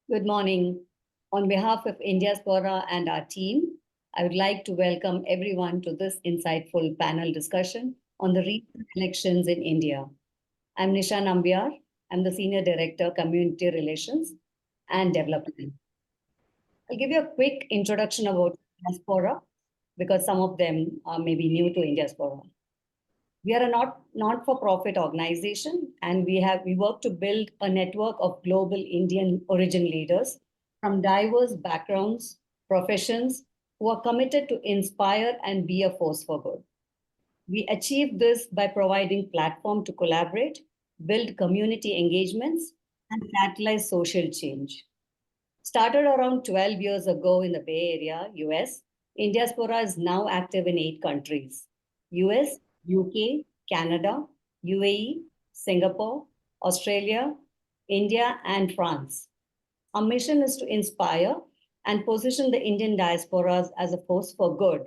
Good morning. On behalf of Indiaspora and our team, I would like to welcome everyone to this insightful panel discussion on the recent elections in India. I'm Nisha Nambiar. I'm the Senior Director, Community Relations and Development. I'll give you a quick introduction about Indiaspora because some of them may be new to Indiaspora. We are a not-for-profit organization, and we work to build a network of global Indian origin leaders from diverse backgrounds, professions, who are committed to inspire and be a force for good. We achieve this by providing platform to collaborate, build community engagements, and catalyze social change. Started around 12 years ago in the Bay Area, US, Indiaspora is now active in 8 countries: US, UK, Canada, UAE, Singapore, Australia, India, and France. Our mission is to inspire and position the Indian diasporas as a force for good.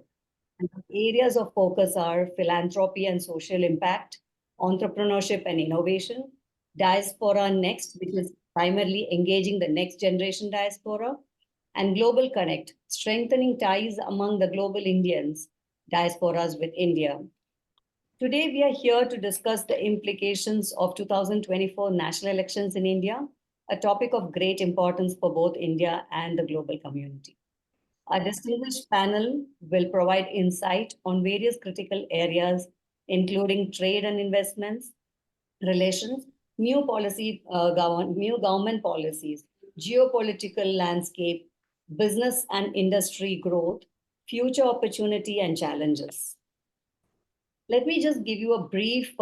And areas of focus are philanthropy and social impact, entrepreneurship and innovation, Diaspora Next, which is primarily engaging the next generation diaspora, and Global Connect, strengthening ties among the global Indians, diasporas with India. Today, we are here to discuss the implications of 2024 national elections in India, a topic of great importance for both India and the global community. Our distinguished panel will provide insight on various critical areas, including trade and investments, relations, new government policies, geopolitical landscape, business and industry growth, future opportunity and challenges. Let me just give you a brief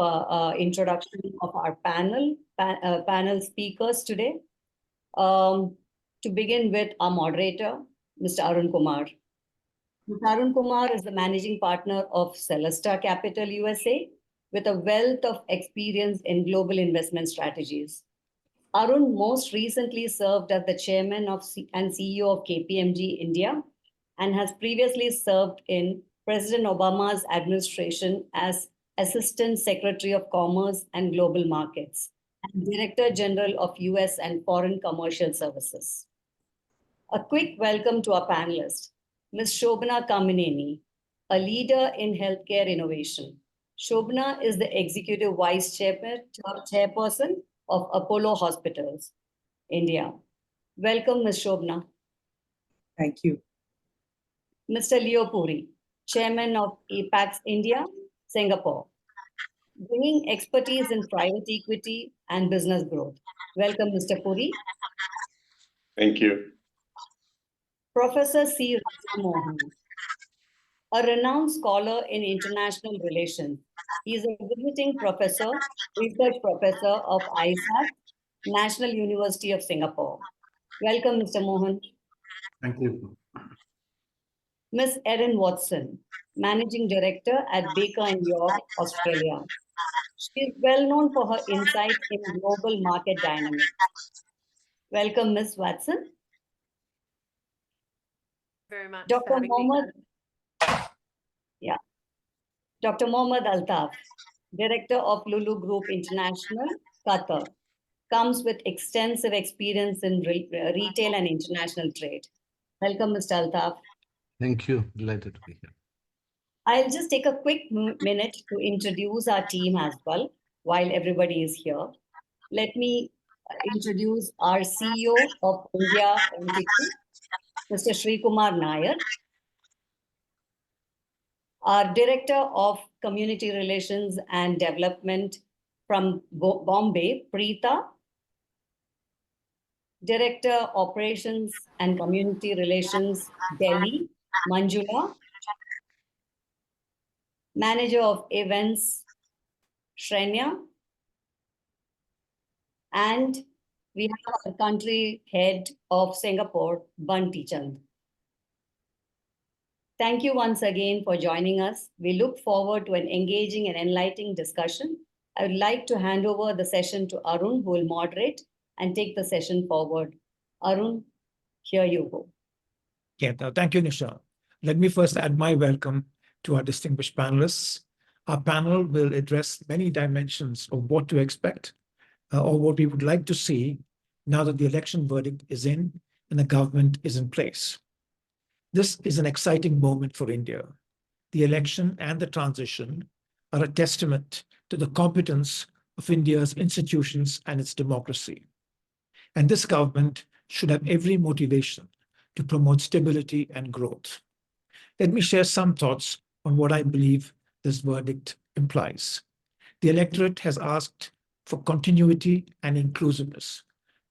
introduction of our panel speakers today. To begin with, our moderator, Mr. Arun Kumar. Mr. Arun Kumar is the managing partner of Celesta Capital USA with a wealth of experience in global investment strategies. Arun most recently served as the chairman and CEO of KPMG India and has previously served in President Obama's administration as Assistant Secretary of Commerce and Global Markets and Director General of US and Foreign Commercial Services. A quick welcome to our panelists, Ms. Shobana Kamineni, a leader in healthcare innovation. Shobana is the Executive Vice Chairperson of Apollo Hospitals, India. Welcome, Ms. Shobana. Thank you. Mr. Puri, Chairman of Apax India, Singapore, bringing expertise in private equity and business growth. Welcome, Mr. Puri. Thank you. Professor C. Mohan, a renowned scholar in international relations. He is a visiting professor, research professor of ISAS, National University of Singapore. Welcome, Mr. Mohan. Thank you. Ms. Erin Watson, Managing Director at Baker & York, Australia. She is well known for her insight in global market dynamics. Welcome, Ms. Watson. Very much. Dr. Mohamed, Dr. Mohamed Althaf, Director of Lulu Group International, Qatar, comes with extensive experience in retail and international trade. Welcome, Mr. Althaf. Thank you. Delighted to be here. I'll just take a quick minute to introduce our team as well while everybody is here. Let me introduce our CEO of India entity, Mr. Sri Kumar Nair, our Director of Community Relations and Development from Bombay, Preeta, Director Operations and Community Relations, Delhi, Manjula, Manager of Events, Shrenya, and we have our country head of Singapore, Bunty Chand. Thank you once again for joining us. We look forward to an engaging and enlightening discussion. I would like to hand over the session to Arun, who will moderate and take the session forward. Arun, here you go. Yeah, thank you, Nisha. Let me first add my welcome to our distinguished panelists. Our panel will address many dimensions of what to expect or what we would like to see now that the election verdict is in and the government is in place. This is an exciting moment for India. The election and the transition are a testament to the competence of India's institutions and its democracy. And this government should have every motivation to promote stability and growth. Let me share some thoughts on what I believe this verdict implies. The electorate has asked for continuity and inclusiveness.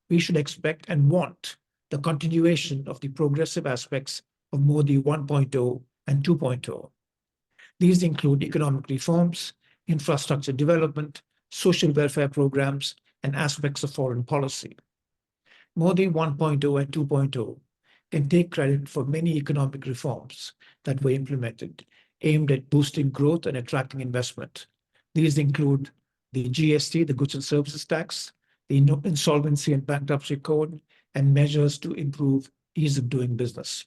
We should expect and want the continuation of the progressive aspects of Modi 1.0 and 2.0. These include economic reforms, infrastructure development, social welfare programs, and aspects of foreign policy. Modi 1.0 and 2.0 can take credit for many economic reforms that were implemented, aimed at boosting growth and attracting investment. These include the GST, the Goods and Services Tax, the Insolvency and Bankruptcy Code, and measures to improve ease of doing business.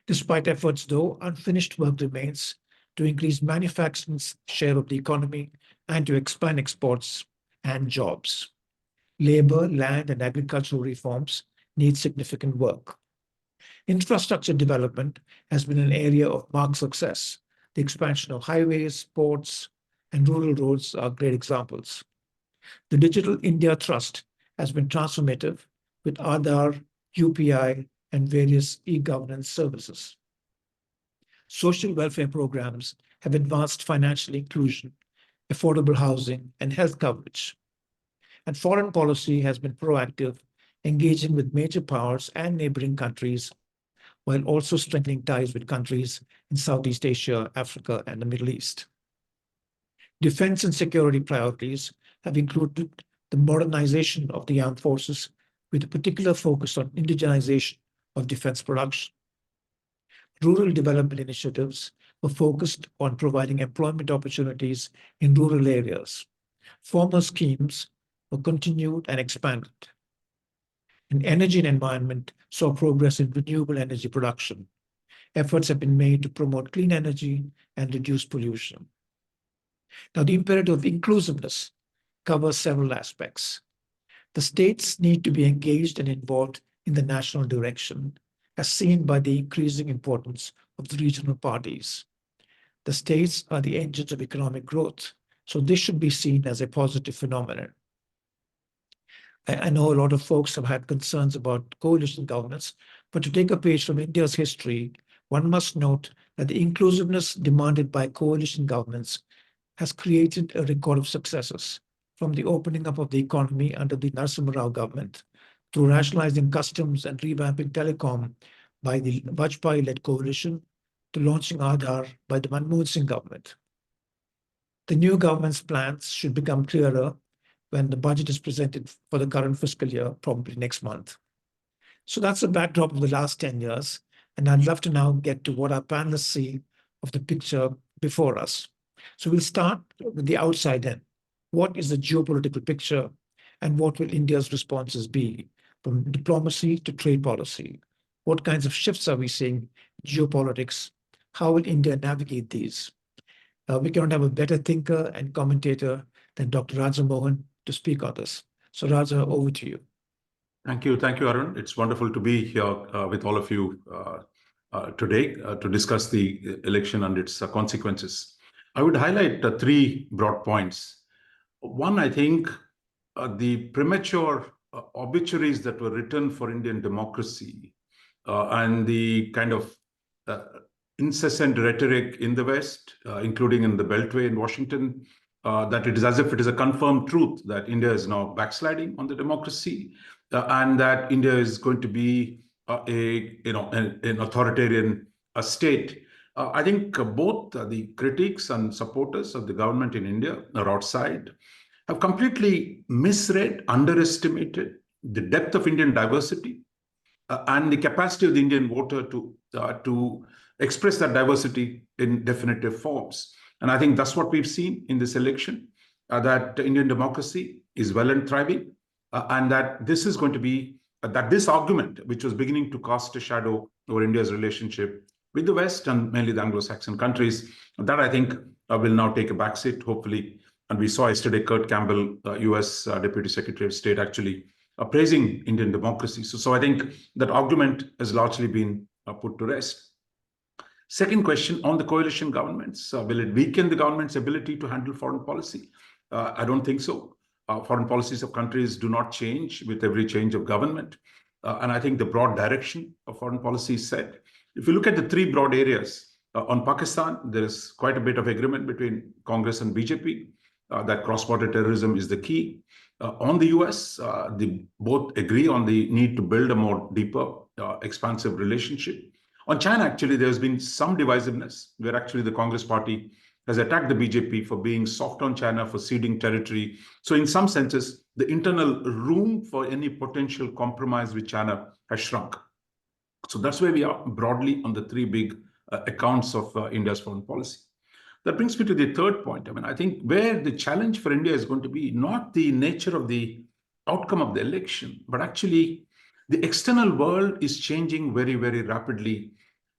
Despite efforts, though, unfinished work remains to increase manufacturing's share of the economy and to expand exports and jobs. Labor, land, and agricultural reforms need significant work. Infrastructure development has been an area of marked success. The expansion of highways, ports, and rural roads are great examples. The Digital India Trust has been transformative with Aadhaar, UPI, and various e-governance services. Social welfare programs have advanced financial inclusion, affordable housing, and health coverage. And foreign policy has been proactive, engaging with major powers and neighboring countries, while also strengthening ties with countries in Southeast Asia, Africa, and the Middle East. Defense and security priorities have included the modernization of the armed forces with a particular focus on indigenization of defense production. Rural development initiatives were focused on providing employment opportunities in rural areas. Former schemes were continued and expanded. In energy and environment saw progress in renewable energy production. Efforts have been made to promote clean energy and reduce pollution. Now, the imperative of inclusiveness covers several aspects. The states need to be engaged and involved in the national direction, as seen by the increasing importance of the regional parties. The states are the engines of economic growth, so this should be seen as a positive phenomenon. I know a lot of folks have had concerns about coalition governments, but to take a page from India's history, one must note that the inclusiveness demanded by coalition governments has created a record of successes, from the opening up of the economy under the Narasimha Rao government, to rationalizing customs and revamping telecom by the Vajpayee-led coalition, to launching Aadhaar by the Manmohan Singh government. The new government's plans should become clearer when the budget is presented for the current fiscal year, probably next month. So that's a backdrop of the last 10 years, and I'd love to now get to what our panelists see of the picture before us. So we'll start with the outside in. What is the geopolitical picture, and what will India's responses be, from diplomacy to trade policy? What kinds of shifts are we seeing in geopolitics? How will India navigate these? We cannot have a better thinker and commentator than Dr. Raja Mohan to speak on this. So Raja, over to you. Thank you, Arun. It's wonderful to be here with all of you today to discuss the election and its consequences. I would highlight three broad points. One, I think the premature obituaries that were written for Indian democracy and the kind of incessant rhetoric in the West, including in the Beltway in Washington, that it is as if it is a confirmed truth that India is now backsliding on the democracy, and that India is going to be an authoritarian state. I think both the critics and supporters of the government in India or outside have completely misread, underestimated the depth of Indian diversity and the capacity of the Indian voter to express that diversity in definitive forms. And I think that's what we've seen in this election, that Indian democracy is well and thriving, and that this is going to be, that this argument, which was beginning to cast a shadow over India's relationship with the West and mainly the Anglo-Saxon countries, that I think will now take a backseat, hopefully. And we saw yesterday Kurt Campbell, US Deputy Secretary of State, actually praising Indian democracy. So I think that argument has largely been put to rest. Second question on the coalition governments, will it weaken the government's ability to handle foreign policy? I don't think so. Foreign policies of countries do not change with every change of government. And I think the broad direction of foreign policy is set. If you look at the three broad areas, on Pakistan, there is quite a bit of agreement between Congress and BJP that cross-border terrorism is the key. On the US, they both agree on the need to build a more deeper, expansive relationship. On China, actually, there's been some divisiveness where actually the Congress party has attacked the BJP for being soft on China, for ceding territory. So in some senses, the internal room for any potential compromise with China has shrunk. So that's where we are broadly on the three big accounts of India's foreign policy. That brings me to the third point. I mean, I think where the challenge for India is going to be not the nature of the outcome of the election, but actually the external world is changing very, very rapidly.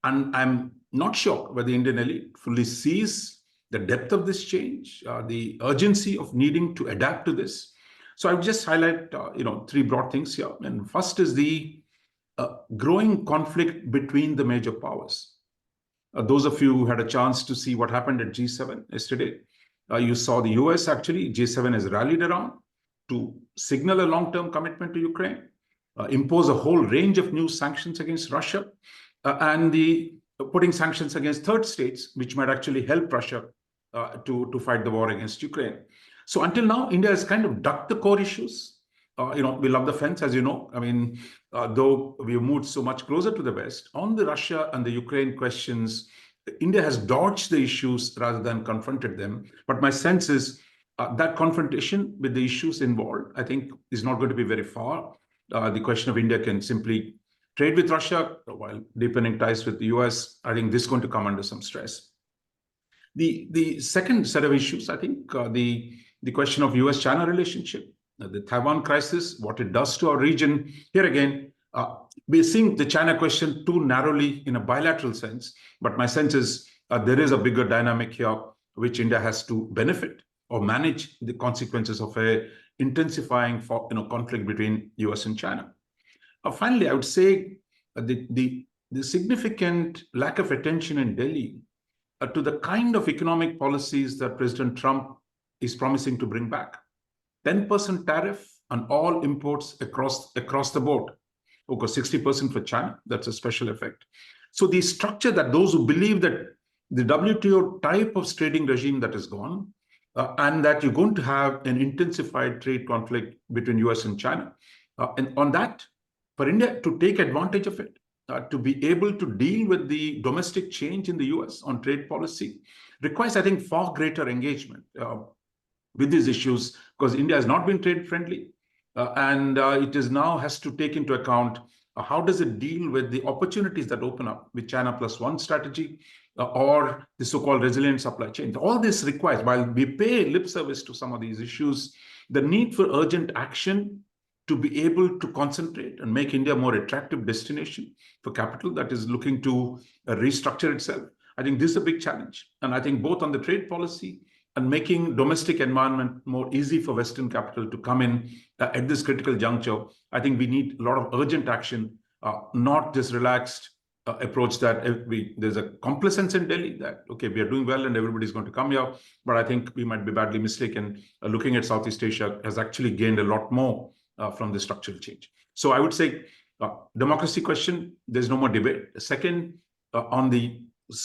And I'm not sure whether the Indian elite fully sees the depth of this change, the urgency of needing to adapt to this. So I would just highlight, three broad things here. And first is the growing conflict between the major powers. Those of you who had a chance to see what happened at G7 yesterday, you saw the US actually, G7 has rallied around to signal a long-term commitment to Ukraine, impose a whole range of new sanctions against Russia, and the putting sanctions against third states, which might actually help Russia to fight the war against Ukraine. So until now, India has kind of ducked the core issues. We love the fence, as you know. I mean, though we've moved so much closer to the West, on the Russia and the Ukraine questions, India has dodged the issues rather than confronted them. But my sense is that confrontation with the issues involved, I think, is not going to be very far. The question of India can simply trade with Russia while deepening ties with the US. I think this is going to come under some stress. The second set of issues, I think, the question of US-China relationship, the Taiwan crisis, what it does to our region. Here again, we're seeing the China question too narrowly in a bilateral sense, but my sense is there is a bigger dynamic here which India has to benefit or manage the consequences of a intensifying conflict between US and China. Finally, I would say the significant lack of attention in Delhi to the kind of economic policies that President Trump is promising to bring back. 10% tariff on all imports across the board. Okay, 60% for China, that's a special effect. So the structure that those who believe that the WTO type of trading regime that is gone, and that you're going to have an intensified trade conflict between US and China. And on that, for India to take advantage of it, to be able to deal with the domestic change in the US on trade policy, requires, I think, far greater engagement with these issues, because India has not been trade friendly, and it is now has to take into account how does it deal with the opportunities that open up with China Plus One strategy, or the so-called resilient supply chain. All this requires, while we pay lip service to some of these issues, the need for urgent action to be able to concentrate and make India a more attractive destination for capital that is looking to restructure itself. I think this is a big challenge. And I think both on the trade policy and making domestic environment more easy for Western capital to come in at this critical juncture, I think we need a lot of urgent action, not this relaxed approach that there's a complacence in Delhi that, okay, we are doing well and everybody's going to come here. But I think we might be badly mistaken. Looking at Southeast Asia has actually gained a lot more from the structural change. So I would say democracy question, there's no more debate. Second, on the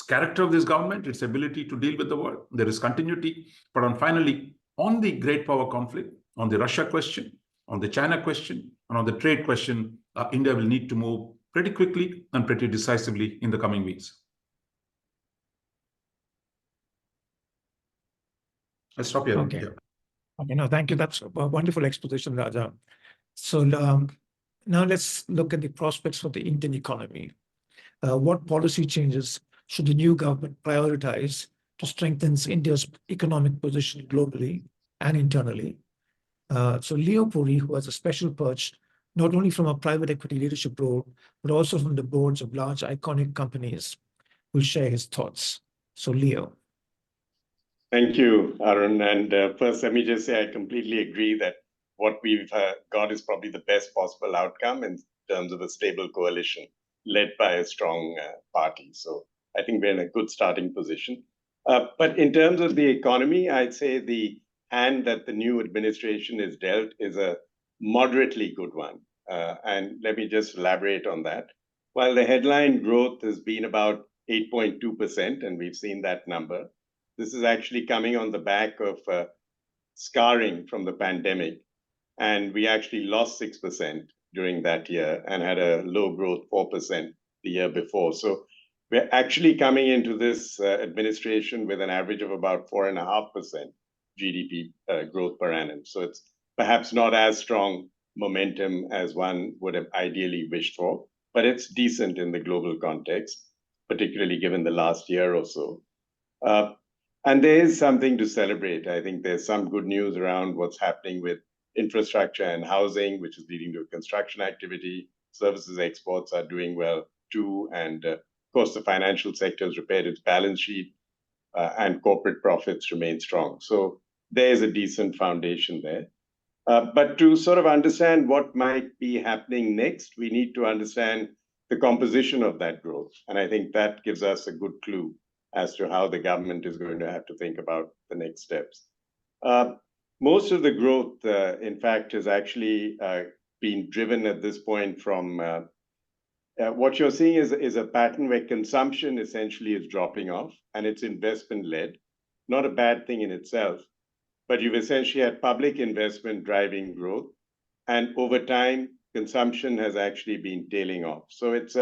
character of this government, its ability to deal with the world, there is continuity. But finally, on the great power conflict, on the Russia question, on the China question, and on the trade question, India will need to move pretty quickly and pretty decisively in the coming weeks. I'll stop here. Okay. Okay, no, thank you. That's a wonderful exposition, Raja. So now let's look at the prospects for the Indian economy. What policy changes should the new government prioritize to strengthen India's economic position globally and internally? So Leo Puri, who has a special perch, not only from a private equity leadership role, but also from the boards of large iconic companies, will share his thoughts. So Leo. Thank you, Arun. And first, let me just say I completely agree that what we've got is probably the best possible outcome in terms of a stable coalition led by a strong party. So I think we're in a good starting position. But in terms of the economy, I'd say the hand that the new administration is dealt is a moderately good one. And let me just elaborate on that. While the headline growth has been about 8.2%, and we've seen that number, this is actually coming on the back of scarring from the pandemic. And we actually lost 6% during that year and had a low growth 4% the year before. So we're actually coming into this administration with an average of about 4.5% GDP growth per annum. So it's perhaps not as strong momentum as one would have ideally wished for, but it's decent in the global context, particularly given the last year or so. And there is something to celebrate. I think there's some good news around what's happening with infrastructure and housing, which is leading to construction activity. Services exports are doing well too. And of course, the financial sector has repaired its balance sheet and corporate profits remain strong. So there's a decent foundation there. But to sort of understand what might be happening next, we need to understand the composition of that growth. And I think that gives us a good clue as to how the government is going to have to think about the next steps. Most of the growth, in fact, has actually been driven at this point from what you're seeing is a pattern where consumption essentially is dropping off and it's investment-led, not a bad thing in itself, but you've essentially had public investment driving growth, and over time, consumption has actually been tailing off. So it's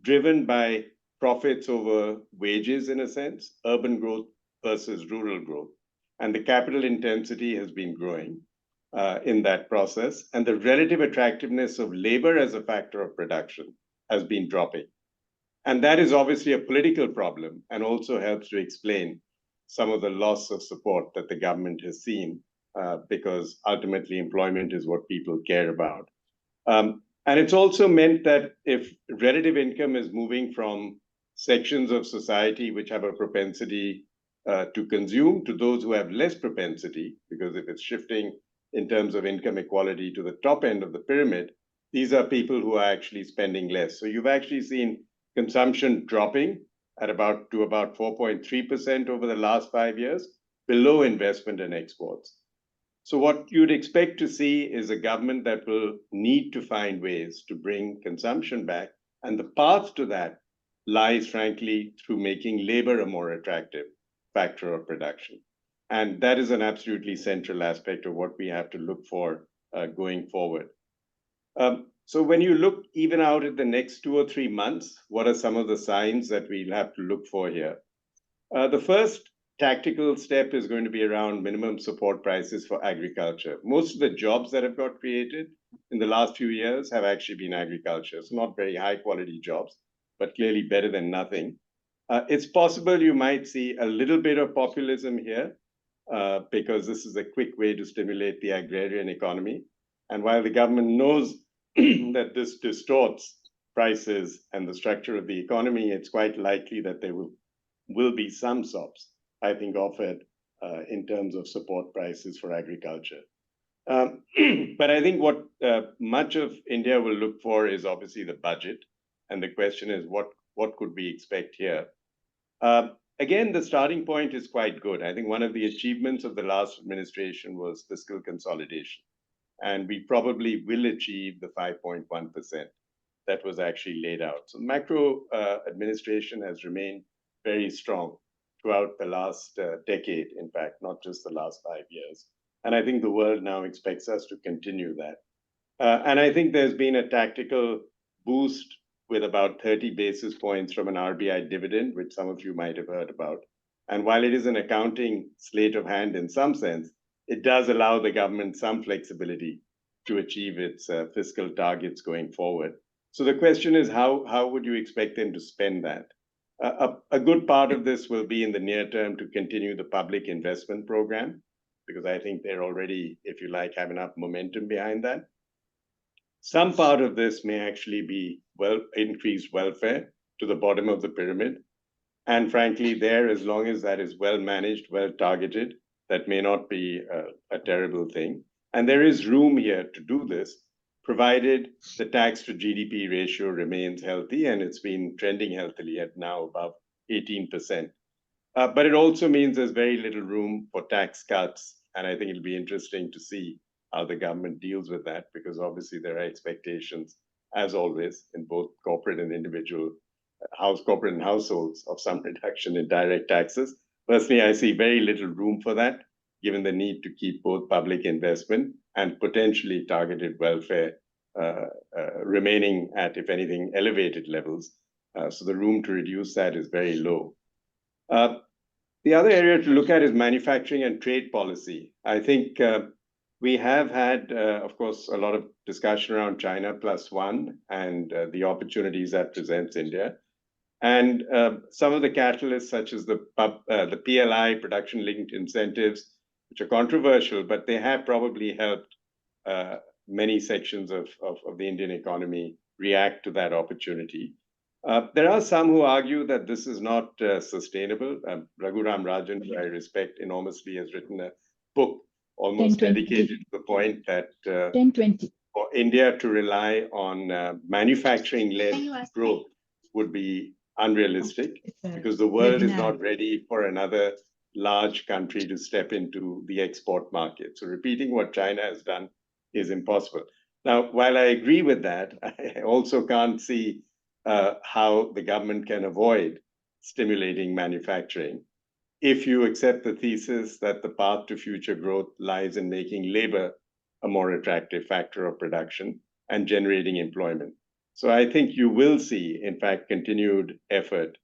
driven by profits over wages, in a sense, urban growth versus rural growth. And the capital intensity has been growing in that process. And the relative attractiveness of labor as a factor of production has been dropping. And that is obviously a political problem and also helps to explain some of the loss of support that the government has seen because ultimately employment is what people care about. And it's also meant that if relative income is moving from sections of society which have a propensity to consume to those who have less propensity, because if it's shifting in terms of income equality to the top end of the pyramid, these are people who are actually spending less. So you've actually seen consumption dropping at about 4.3% over the last 5 years, below investment and exports. So what you'd expect to see is a government that will need to find ways to bring consumption back. And the path to that lies, frankly, through making labor a more attractive factor of production. And that is an absolutely central aspect of what we have to look for going forward. So when you look even out at the next 2 or 3 months, what are some of the signs that we'll have to look for here? The first tactical step is going to be around minimum support prices for agriculture. Most of the jobs that have got created in the last few years have actually been agriculture. So not very high quality jobs, but clearly better than nothing. It's possible you might see a little bit of populism here because this is a quick way to stimulate the agrarian economy. And while the government knows that this distorts prices and the structure of the economy, it's quite likely that there will be some SOPs, I think, offered in terms of support prices for agriculture. But I think what much of India will look for is obviously the budget. And the question is, what could we expect here? Again, the starting point is quite good. I think one of the achievements of the last administration was fiscal consolidation. And we probably will achieve the 5.1% that was actually laid out. So macro administration has remained very strong throughout the last decade, in fact, not just the last 5 years. And I think the world now expects us to continue that. And I think there's been a tactical boost with about 30 basis points from an RBI dividend, which some of you might have heard about. And while it is an accounting sleight of hand in some sense, it does allow the government some flexibility to achieve its fiscal targets going forward. So the question is, how would you expect them to spend that? A good part of this will be in the near term to continue the public investment program, because I think they're already, if you like, have enough momentum behind that. Some part of this may actually be increased welfare to the bottom of the pyramid. And frankly, there, as long as that is well managed, well targeted, that may not be a terrible thing. And there is room here to do this, provided the tax to GDP ratio remains healthy, and it's been trending healthily at now above 18%. But it also means there's very little room for tax cuts. And I think it'll be interesting to see how the government deals with that, because obviously there are expectations, as always, in both corporate and individual corporate and households of some reduction in direct taxes. Personally, I see very little room for that, given the need to keep both public investment and potentially targeted welfare remaining at, if anything, elevated levels. So the room to reduce that is very low. The other area to look at is manufacturing and trade policy. I think we have had, of course, a lot of discussion around China +1 and the opportunities that presents India. And some of the catalysts, such as the PLI, production-linked incentives, which are controversial, but they have probably helped many sections of the Indian economy react to that opportunity. There are some who argue that this is not sustainable. Raghuram Rajan, who I respect enormously, has written a book almost dedicated to the point that for India to rely on manufacturing-led growth would be unrealistic, because the world is not ready for another large country to step into the export market. So repeating what China has done is impossible. Now, while I agree with that, I also can't see how the government can avoid stimulating manufacturing if you accept the thesis that the path to future growth lies in making labor a more attractive factor of production and generating employment. So I think you will see, in fact, continued effort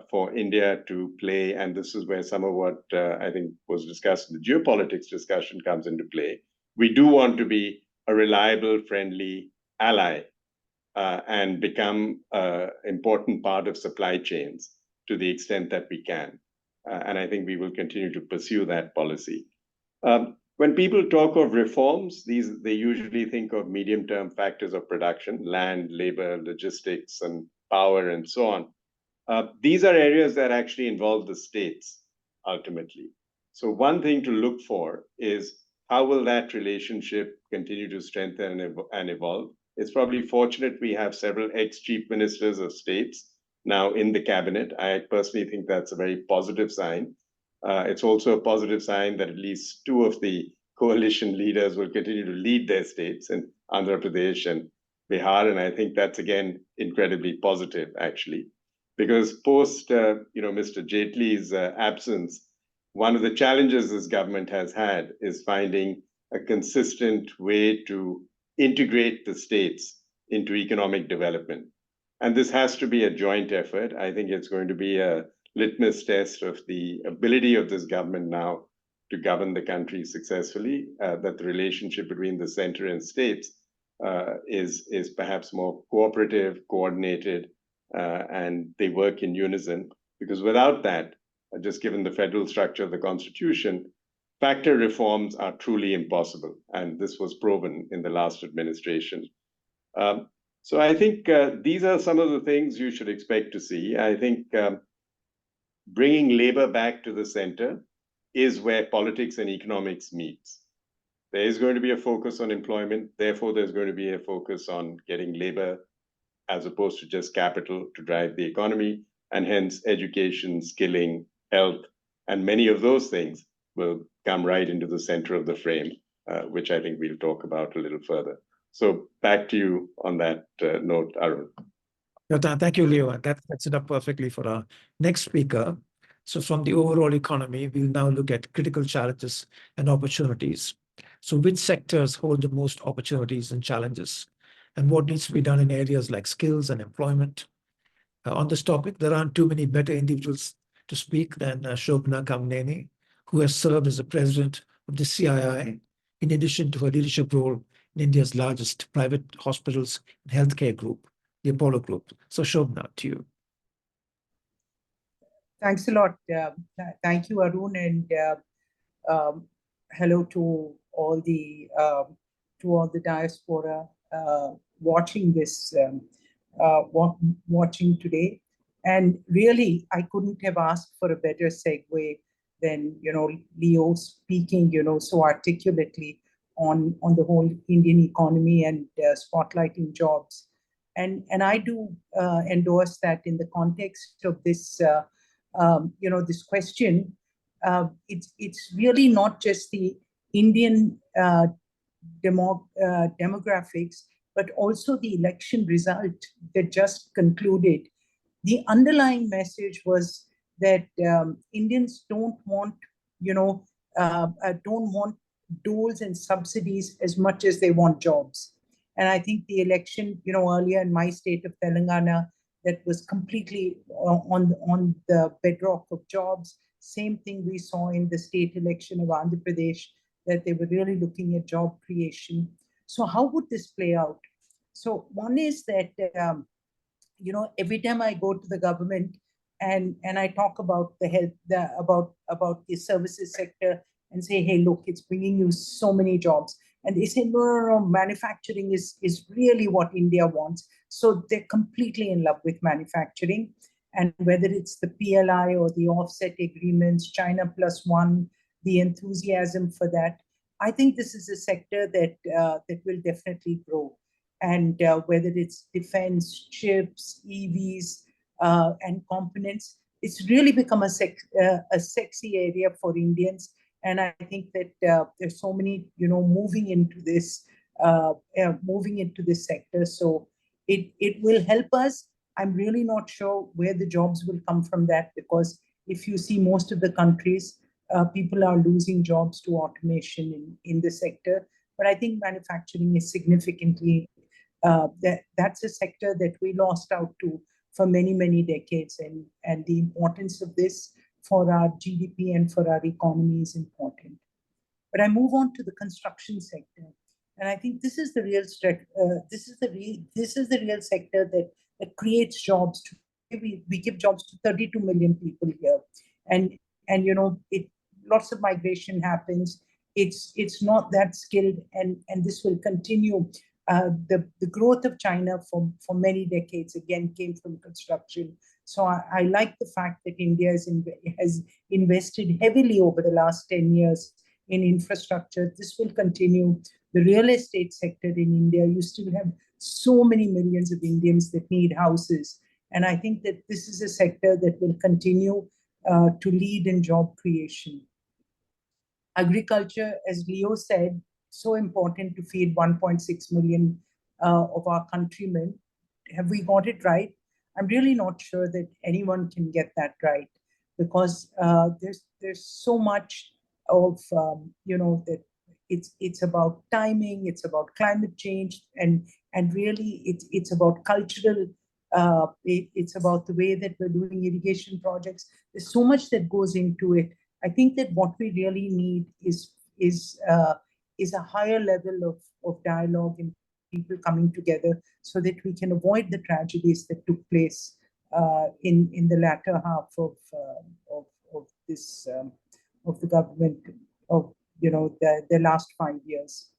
for India to play, and this is where some of what I think was discussed in the geopolitics discussion comes into play. We do want to be a reliable, friendly ally and become an important part of supply chains to the extent that we can. And I think we will continue to pursue that policy. When people talk of reforms, they usually think of medium-term factors of production, land, labor, logistics, and power, and so on. These are areas that actually involve the states, ultimately. So one thing to look for is how will that relationship continue to strengthen and evolve? It's probably fortunate we have several ex-chief ministers of states now in the cabinet. I personally think that's a very positive sign. It's also a positive sign that at least two of the coalition leaders will continue to lead their states in Andhra Pradesh and Bihar. And I think that's, again, incredibly positive, actually. Because post Mr. Jaitley's absence, one of the challenges this government has had is finding a consistent way to integrate the states into economic development. And this has to be a joint effort. I think it's going to be a litmus test of the ability of this government now to govern the country successfully, that the relationship between the center and states is perhaps more cooperative, coordinated, and they work in unison. Because without that, just given the federal structure of the Constitution, factor reforms are truly impossible. And this was proven in the last administration. So I think these are some of the things you should expect to see. I think bringing labor back to the center is where politics and economics meets. There is going to be a focus on employment. Therefore, there's going to be a focus on getting labor as opposed to just capital to drive the economy. And hence, education, skilling, health, and many of those things will come right into the center of the frame, which I think we'll talk about a little further. So back to you on that note, Arun. Thank you, Leo. That sets it up perfectly for our next speaker. So from the overall economy, we'll now look at critical challenges and opportunities. So which sectors hold the most opportunities and challenges, and what needs to be done in areas like skills and employment? On this topic, there aren't too many better individuals to speak than Shobana Kamineni, who has served as the president of the CII, in addition to her leadership role in India's largest private hospitals and healthcare group, the Apollo Group. So Shobana, to you. Thanks a lot. Thank you, Arun, and hello to all the diaspora watching this, watching today. And really, I couldn't have asked for a better segue than Leo speaking so articulately on the whole Indian economy and spotlighting jobs. And I do endorse that in the context of this, this question. It's really not just the Indian demographics, but also the election result that just concluded. The underlying message was that Indians don't want, don't want doles and subsidies as much as they want jobs. And I think the election, earlier in my state of Telangana, that was completely on the bedrock of jobs. Same thing we saw in the state election of Andhra Pradesh, that they were really looking at job creation. So how would this play out? So one is that, every time I go to the government and I talk about the health, about the services sector and say, hey, look, it's bringing you so many jobs. And they say, no, manufacturing is really what India wants. So they're completely in love with manufacturing. And whether it's the PLI or the offset agreements, China Plus One, the enthusiasm for that, I think this is a sector that will definitely grow. And whether it's defense, chips, EVs, and components, it's really become a sexy area for Indians. And I think that there's so many, moving into this sector. So it will help us. I'm really not sure where the jobs will come from that, because if you see most of the countries, people are losing jobs to automation in the sector. But I think manufacturing is significantly, that's a sector that we lost out to for many, many decades. And the importance of this for our GDP and for our economy is important. But I move on to the construction sector. And I think this is the real real sector that creates jobs. We give jobs to 32 million people here. And lots of migration happens. It's not that skilled, and this will continue. The growth of China for many decades, again, came from construction. So I like the fact that India has invested heavily over the last 10 years in infrastructure. This will continue. The real estate sector in India, you still have so many millions of Indians that need houses. And I think that this is a sector that will continue to lead in job creation. Agriculture, as Leo said, so important to feed 1.6 million of our countrymen. Have we got it right? I'm really not sure that anyone can get that right, because there's so much of that it's about timing, it's about climate change, and really it's about cultural. It's about the way that we're doing irrigation projects. There's so much that goes into it. I think that what we really need is a higher level of dialogue and people coming together, so that we can avoid the tragedies that took place in the latter half of this of the government of the last 5 years.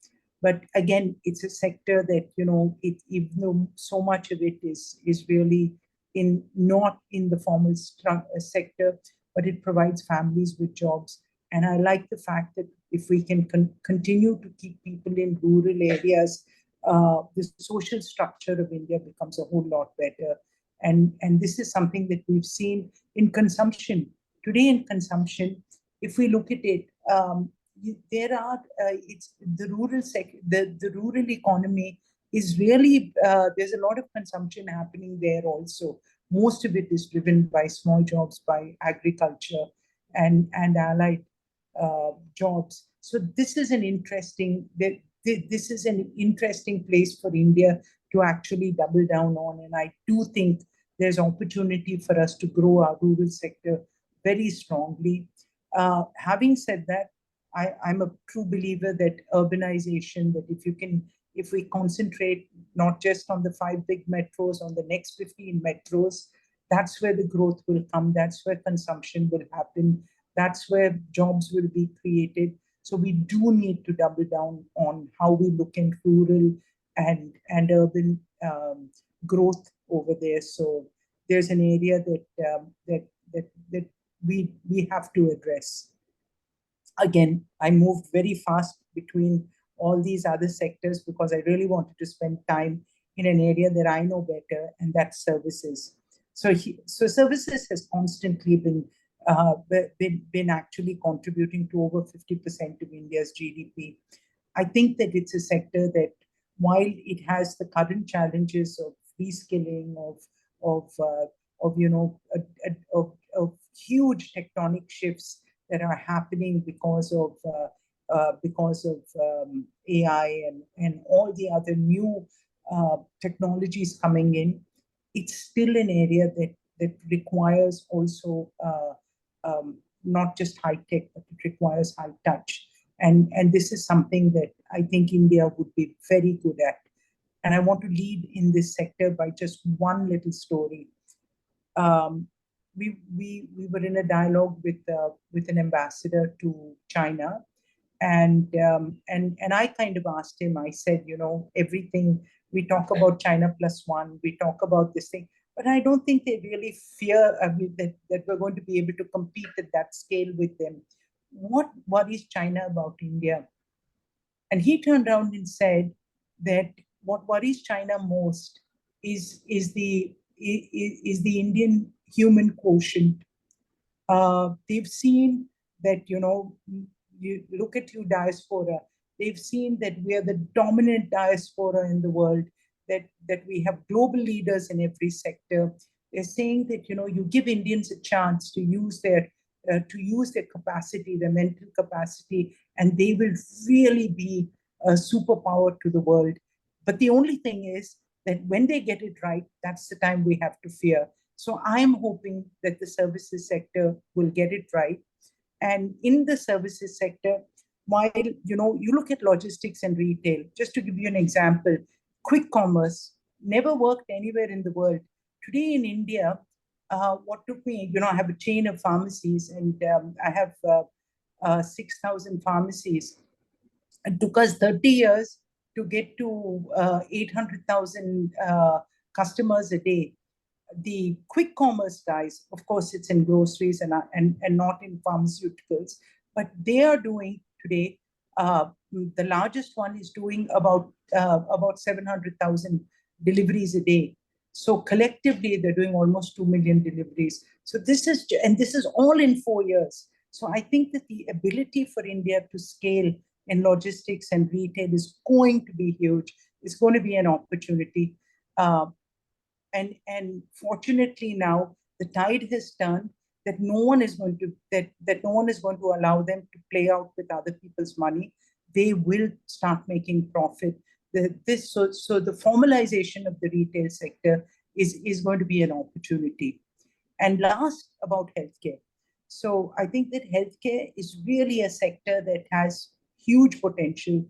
But again, it's a sector that even though so much of it is really not in the formal sector, but it provides families with jobs. And I like the fact that if we can continue to keep people in rural areas, the social structure of India becomes a whole lot better. And this is something that we've seen in consumption. Today in consumption, if we look at it, there are, it's the rural the rural economy is really, there's a lot of consumption happening there also. Most of it is driven by small jobs, by agriculture and allied jobs. So this is an interesting, this is an interesting place for India to actually double down on. And I do think there's opportunity for us to grow our rural sector very strongly. Having said that, I'm a true believer that urbanization, that if we concentrate not just on the 5 big metros, on the next 15 metros, that's where the growth will come. That's where consumption will happen. That's where jobs will be created. So we do need to double down on how we look at rural and urban growth over there. So there's an area that we have to address. Again, I moved very fast between all these other sectors because I really wanted to spend time in an area that I know better, and that's services. So services has constantly been actually contributing to over 50% of India's GDP. I think that it's a sector that, while it has the current challenges of reskilling, of huge tectonic shifts that are happening because of AI and all the other new technologies coming in, it's still an area that requires also not just high tech, but it requires high touch. And this is something that I think India would be very good at. And I want to lead in this sector by just one little story. We were in a dialogue with an ambassador to China, and I kind of asked him. I said, everything we talk about China +1, we talk about this thing, but I don't think they really fear that we're going to be able to compete at that scale with them. What worries China about India? And he turned around and said that what worries China most is the Indian human quotient. They've seen that, you look at you diaspora, they've seen that we are the dominant diaspora in the world, that we have global leaders in every sector. They're saying that, you give Indians a chance to use their capacity, their mental capacity, and they will really be a superpower to the world. But the only thing is that when they get it right, that's the time we have to fear. So I'm hoping that the services sector will get it right. And in the services sector, while, you look at logistics and retail, just to give you an example, quick commerce never worked anywhere in the world. Today in India, what took me, I have a chain of pharmacies, and I have 6,000 pharmacies. It took us 30 years to get to 800,000 customers a day. The quick commerce guys, of course, it's in groceries and not in pharmaceuticals, but they are doing today, the largest one is doing about 700,000 deliveries a day. So collectively, they're doing almost 2 million deliveries. So this is all in 4 years. So I think that the ability for India to scale in logistics and retail is going to be huge. It's going to be an opportunity. And fortunately now the tide has turned, that no one is going to allow them to play out with other people's money. They will start making profit. So the formalization of the retail sector is going to be an opportunity. And last, about healthcare. So I think that healthcare is really a sector that has huge potential.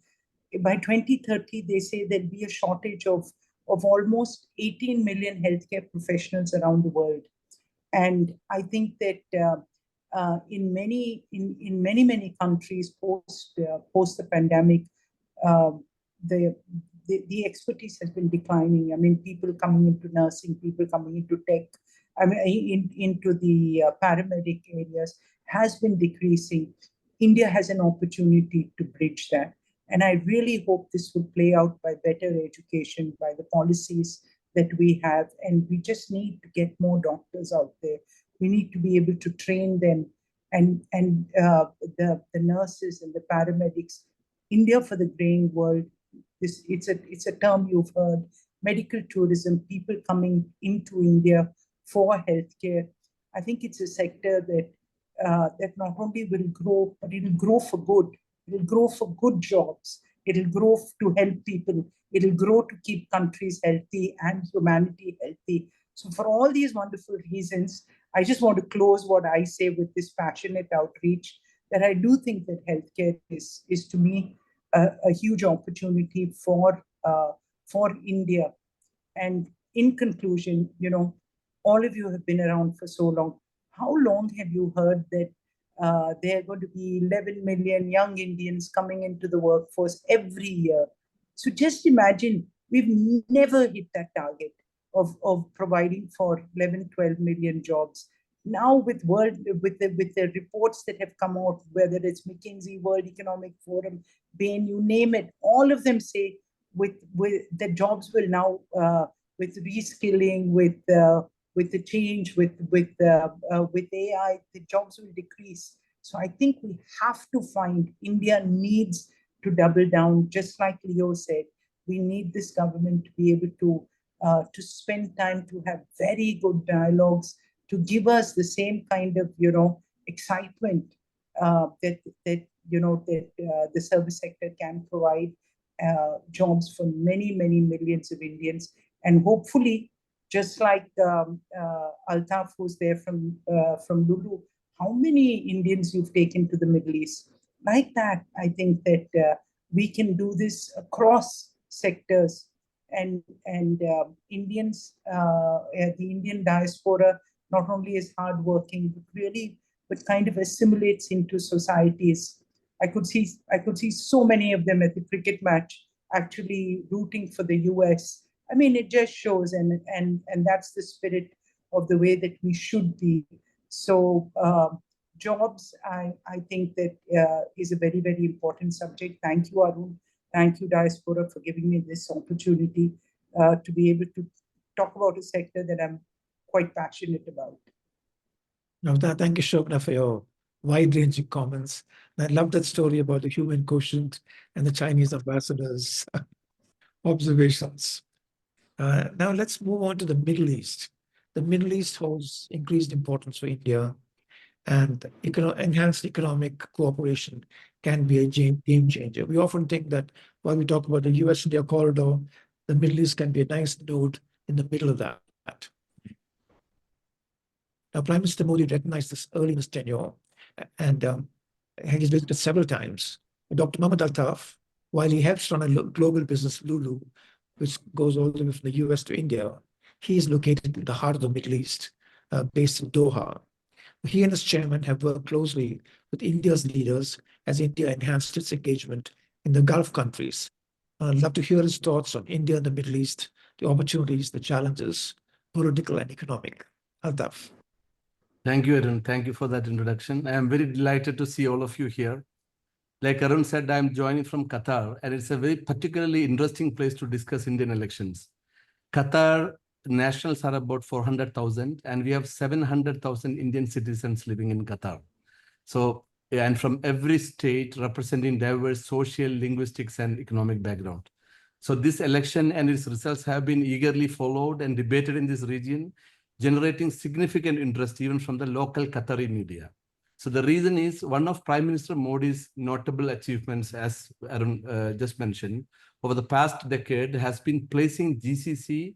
By 2030, they say there'll be a shortage of almost 18 million healthcare professionals around the world. And I think that in many countries post the pandemic, the expertise has been declining. I mean, people coming into nursing, people coming into tech, into the paramedic areas has been decreasing. India has an opportunity to bridge that. And I really hope this will play out by better education, by the policies that we have. And we just need to get more doctors out there. We need to be able to train them, and the nurses and the paramedics. India for the graying world. It's a term you've heard. Medical tourism, people coming into India for healthcare. I think it's a sector that not only will grow, but it'll grow for good. It'll grow for good jobs. It'll grow to help people. It'll grow to keep countries healthy and humanity healthy. So for all these wonderful reasons, I just want to close what I say with this passionate outreach, that I do think that healthcare is to me a huge opportunity for India. And in conclusion, all of you have been around for so long. How long have you heard that there are going to be 11 million young Indians coming into the workforce every year? So just imagine, we've never hit that target of providing for 11, 12 million jobs. now with the reports that have come out, whether it's McKinsey, World Economic Forum, Bain, you name it, all of them say with the jobs will now with reskilling, with the change, with AI, the jobs will decrease. So I think we have to find, India needs to double down, just like Leo said. We need this government to be able to spend time to have very good dialogues, to give us the same kind of excitement that the service sector can provide jobs for many millions of Indians, and hopefully, just like Althaf, who's there from Lulu, how many Indians you've taken to the Middle East? Like that, I think that we can do this across sectors, and Indians, the Indian diaspora, not only is hardworking, but kind of assimilates into societies. I could see so many of them at the cricket match actually rooting for the US. I mean, it just shows, and that's the spirit of the way that we should be. So jobs, I think that is a very important subject. Thank you, Arun. Thank you, Diaspora, for giving me this opportunity to be able to talk about a sector that I'm quite passionate about. No, thank you, Shobana, for your wide-ranging comments. And I love that story about the human quotient and the Chinese ambassadors' observations. Now let's move on to the Middle East. The Middle East holds increased importance for India, and enhanced economic cooperation can be a game changer. We often think that while we talk about the US-India corridor, the Middle East can be a nice node in the middle of that. Now, Prime Minister Modi recognized this early in his tenure, and he's visited several times. Dr. Mohamed Althaf, while he helps run a global business, Lulu, which goes all the way from the US to India, he is located in the heart of the Middle East, based in Doha. He and his chairman have worked closely with India's leaders as India enhanced its engagement in the Gulf countries. I'd love to hear his thoughts on India and the Middle East, the opportunities, the challenges, political and economic. Althaf. Thank you, Arun. Thank you for that introduction. I am very delighted to see all of you here. Like Arun said, I'm joining from Qatar, and it's a very particularly interesting place to discuss Indian elections. Qatar nationals are about 400,000, and we have 700,000 Indian citizens living in Qatar. So, and from every state representing diverse social, linguistics, and economic background. So this election and its results have been eagerly followed and debated in this region, generating significant interest even from the local Qatari media. So the reason is one of Prime Minister Modi's notable achievements, as Arun just mentioned, over the past decade has been placing GCC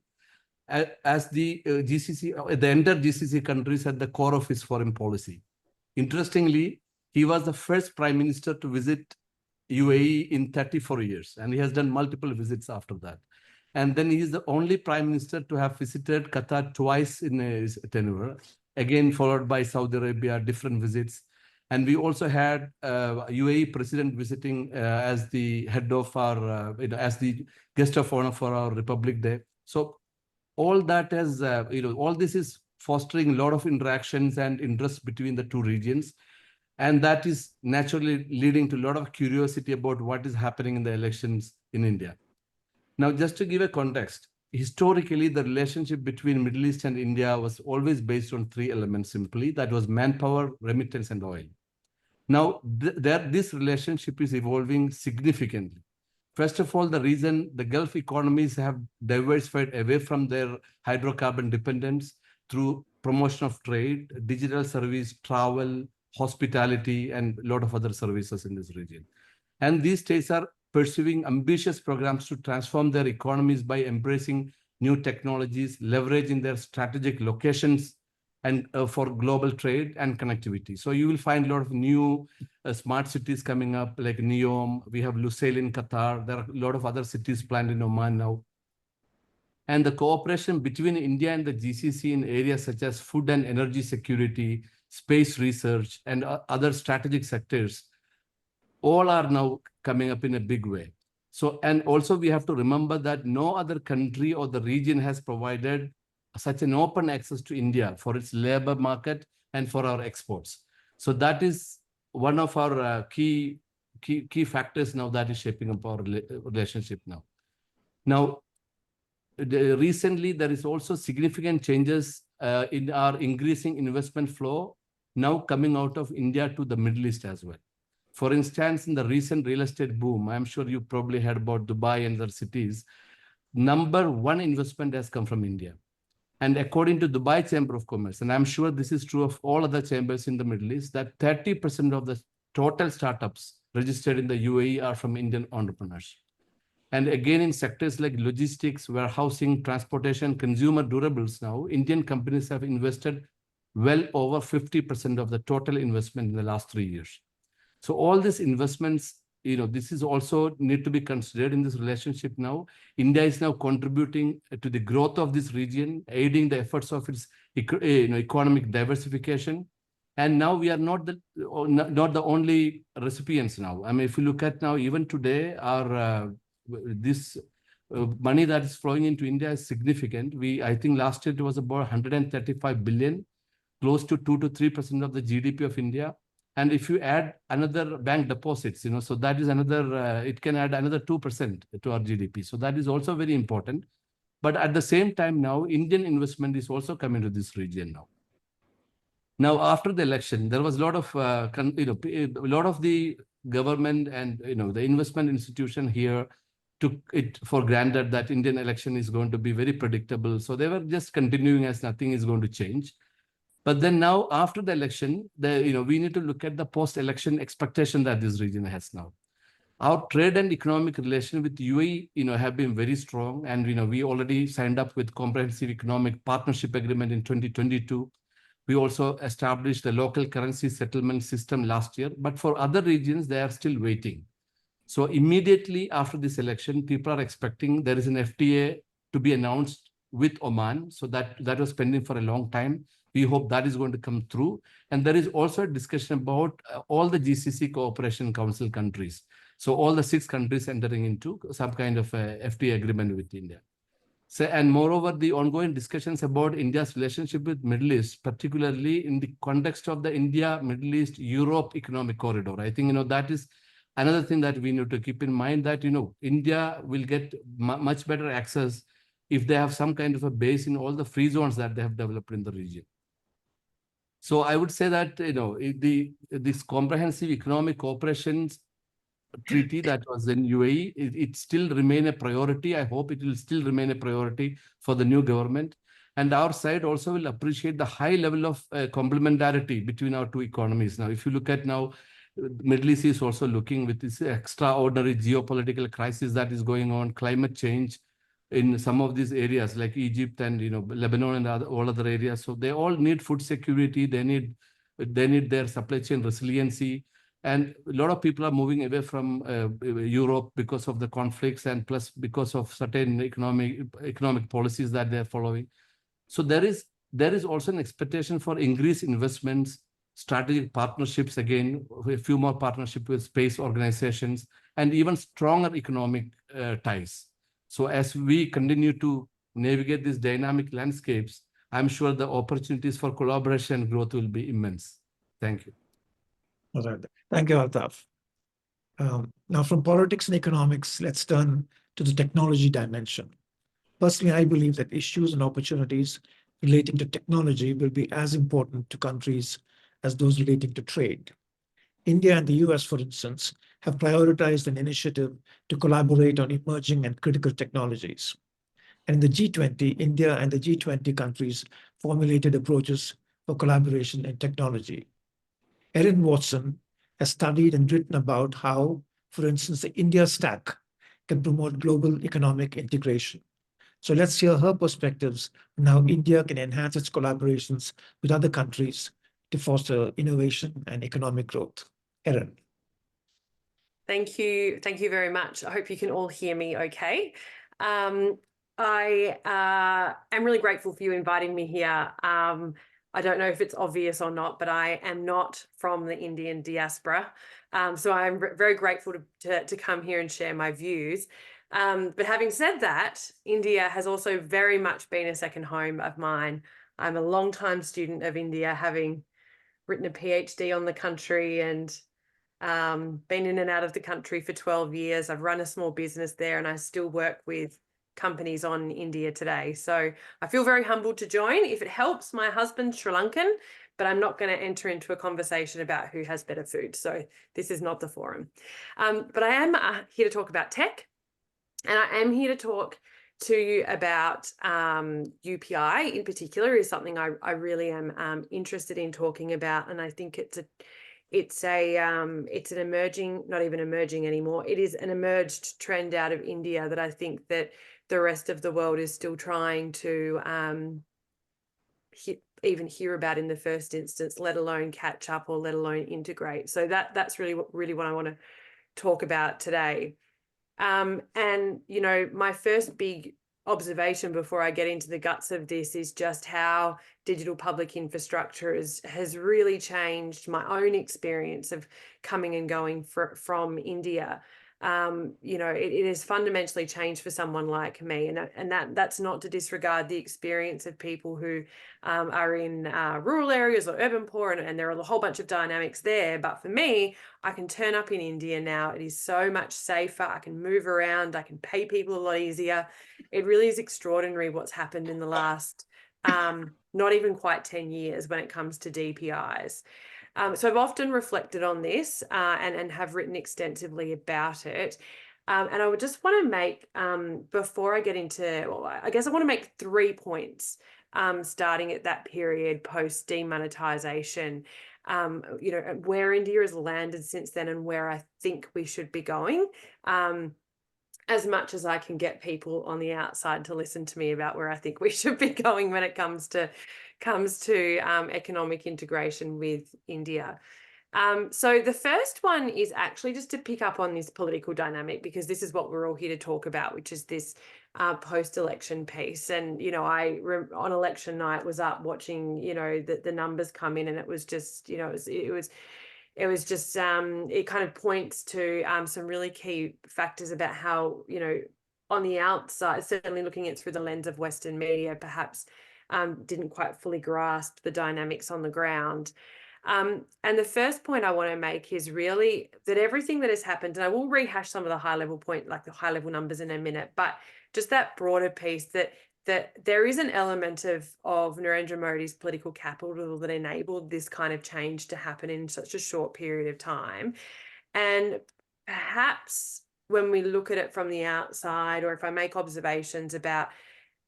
as the entire GCC countries at the core of his foreign policy. Interestingly, he was the first Prime Minister to visit UAE in 34 years, and he has done multiple visits after that. And then he is the only Prime Minister to have visited Qatar twice in his tenure, again followed by Saudi Arabia, different visits. And we also had UAE President visiting as the head of our, as the guest of honor for our Republic Day. So all that has, all this is fostering a lot of interactions and interest between the two regions. And that is naturally leading to a lot of curiosity about what is happening in the elections in India. Now, just to give a context, historically, the relationship between Middle East and India was always based on three elements simply. That was manpower, remittance, and oil. Now, this relationship is evolving significantly. First of all, the reason the Gulf economies have diversified away from their hydrocarbon dependence through promotion of trade, digital service, travel, hospitality, and a lot of other services in this region. And these states are pursuing ambitious programs to transform their economies by embracing new technologies, leveraging their strategic locations and for global trade and connectivity. So you will find a lot of new smart cities coming up, like Neom. We have Lusail in Qatar. There are a lot of other cities planned in Oman now. And the cooperation between India and the GCC in areas such as food and energy security, space research, and other strategic sectors, all are now coming up in a big way. So, and also we have to remember that no other country or the region has provided such an open access to India for its labor market and for our exports. So that is one of our key factors now that is shaping up our relationship now. Now, recently, there is also significant changes in our increasing investment flow now coming out of India to the Middle East as well. For instance, in the recent real estate boom, I'm sure you probably heard about Dubai and other cities, #1 investment has come from India. And according to Dubai Chamber of Commerce, and I'm sure this is true of all other chambers in the Middle East, that 30% of the total startups registered in the UAE are from Indian entrepreneurs. And again, in sectors like logistics, warehousing, transportation, consumer durables now, Indian companies have invested well over 50% of the total investment in the last 3 years. So all these investments, this is also need to be considered in this relationship now. India is now contributing to the growth of this region, aiding the efforts of its economic diversification. And now we are not the only recipients now. I mean, if you look at now, even today, our this money that is flowing into India is significant. I think last year it was about 135 billion, close to 2 to 3% of the GDP of India. And if you add another bank deposits, so that is another, it can add another 2% to our GDP. So that is also very important. But at the same time now, Indian investment is also coming to this region now. Now, after the election, there was a lot of, the government and, the investment institution here took it for granted that Indian election is going to be very predictable. So they were just continuing as nothing is going to change. But then now, after the election, we need to look at the post-election expectation that this region has now. Our trade and economic relations with UAE, have been very strong. And, we already signed up with Comprehensive Economic Partnership Agreement in 2022. We also established the local currency settlement system last year. But for other regions, they are still waiting. So immediately after this election, people are expecting there is an FTA to be announced with Oman. So that was pending for a long time. We hope that is going to come through. And there is also a discussion about all the GCC Cooperation Council countries. So all the 6 countries entering into some kind of a FTA agreement with India. So, and moreover, the ongoing discussions about India's relationship with Middle East, particularly in the context of the India, Middle East, Europe economic corridor. I think, that is another thing that we need to keep in mind that, India will get much better access if they have some kind of a base in all the free zones that they have developed in the region. So I would say that, this comprehensive economic cooperation treaty that was in UAE, it still remain a priority. I hope it will still remain a priority for the new government. And our side also will appreciate the high level of complementarity between our two economies. Now, if you look at now, Middle East is also looking with this extraordinary geopolitical crisis that is going on, climate change in some of these areas like Egypt and Lebanon and all other areas. So they all need food security. They need their supply chain resiliency. And a lot of people are moving away from Europe because of the conflicts and plus because of certain economic policies that they're following. So there is also an expectation for increased investments, strategic partnerships, again, a few more partnerships with space organizations, and even stronger economic ties. So as we continue to navigate these dynamic landscapes, I'm sure the opportunities for collaboration and growth will be immense. Thank you. All right. Thank you, Althaf. Now, from politics and economics, let's turn to the technology dimension. Personally, I believe that issues and opportunities relating to technology will be as important to countries as those relating to trade. India and the US, for instance, have prioritized an initiative to collaborate on emerging and critical technologies. And in the G20, India and the G20 countries formulated approaches for collaboration in technology. Erin Watson has studied and written about how, for instance, the India Stack can promote global economic integration. So let's hear her perspectives on how India can enhance its collaborations with other countries to foster innovation and economic growth. Erin. Thank you. Thank you very much. I hope you can all hear me okay. I am really grateful for you inviting me here. I don't know if it's obvious or not, but I am not from the Indian diaspora. So I'm very grateful to come here and share my views. But having said that, India has also very much been a second home of mine. I'm a long-time student of India, having written a PhD on the country and been in and out of the country for 12 years. I've run a small business there and I still work with companies on India today. So I feel very humbled to join. If it helps, my husband's Sri Lankan, but I'm not going to enter into a conversation about who has better food. So this is not the forum. But I am here to talk about tech, and I am here to talk to you about UPI in particular is something I really am interested in talking about. And I think it's an emerging, not even emerging anymore. It is an emerged trend out of India that I think that the rest of the world is still trying to even hear about in the first instance, let alone catch up or let alone integrate. So that's really what I want to talk about today. And, you know, my first big observation before I get into the guts of this is just how digital public infrastructure has really changed my own experience of coming and going from India. You know, it has fundamentally changed for someone like me, and that's not to disregard the experience of people who are in rural areas or urban poor, and there are a whole bunch of dynamics there. But for me, I can turn up in India now. It is so much safer. I can move around. I can pay people a lot easier. It really is extraordinary what's happened in the last not even quite 10 years when it comes to DPIs. So I've often reflected on this and have written extensively about it. And I would just want to make, before I get into, well, I guess I want to make 3 points starting at that period post demonetization, you know, where India has landed since then and where I think we should be going. As much as I can get people on the outside to listen to me about where I think we should be going when it comes to economic integration with India. So the first one is actually just to pick up on this political dynamic, because this is what we're all here to talk about, which is this post-election piece. And, you know, on election night was up watching, you know, the numbers come in, and it was just, you know, it was just, it kind of points to some really key factors about how, you know, on the outside, certainly looking at it through the lens of Western media, perhaps didn't quite fully grasp the dynamics on the ground. And the first point I want to make is really that everything that has happened, and I will rehash some of the high level point, like the high level numbers in a minute, but just that broader piece that there is an element of Narendra Modi's political capital that enabled this kind of change to happen in such a short period of time. And perhaps when we look at it from the outside, or if I make observations about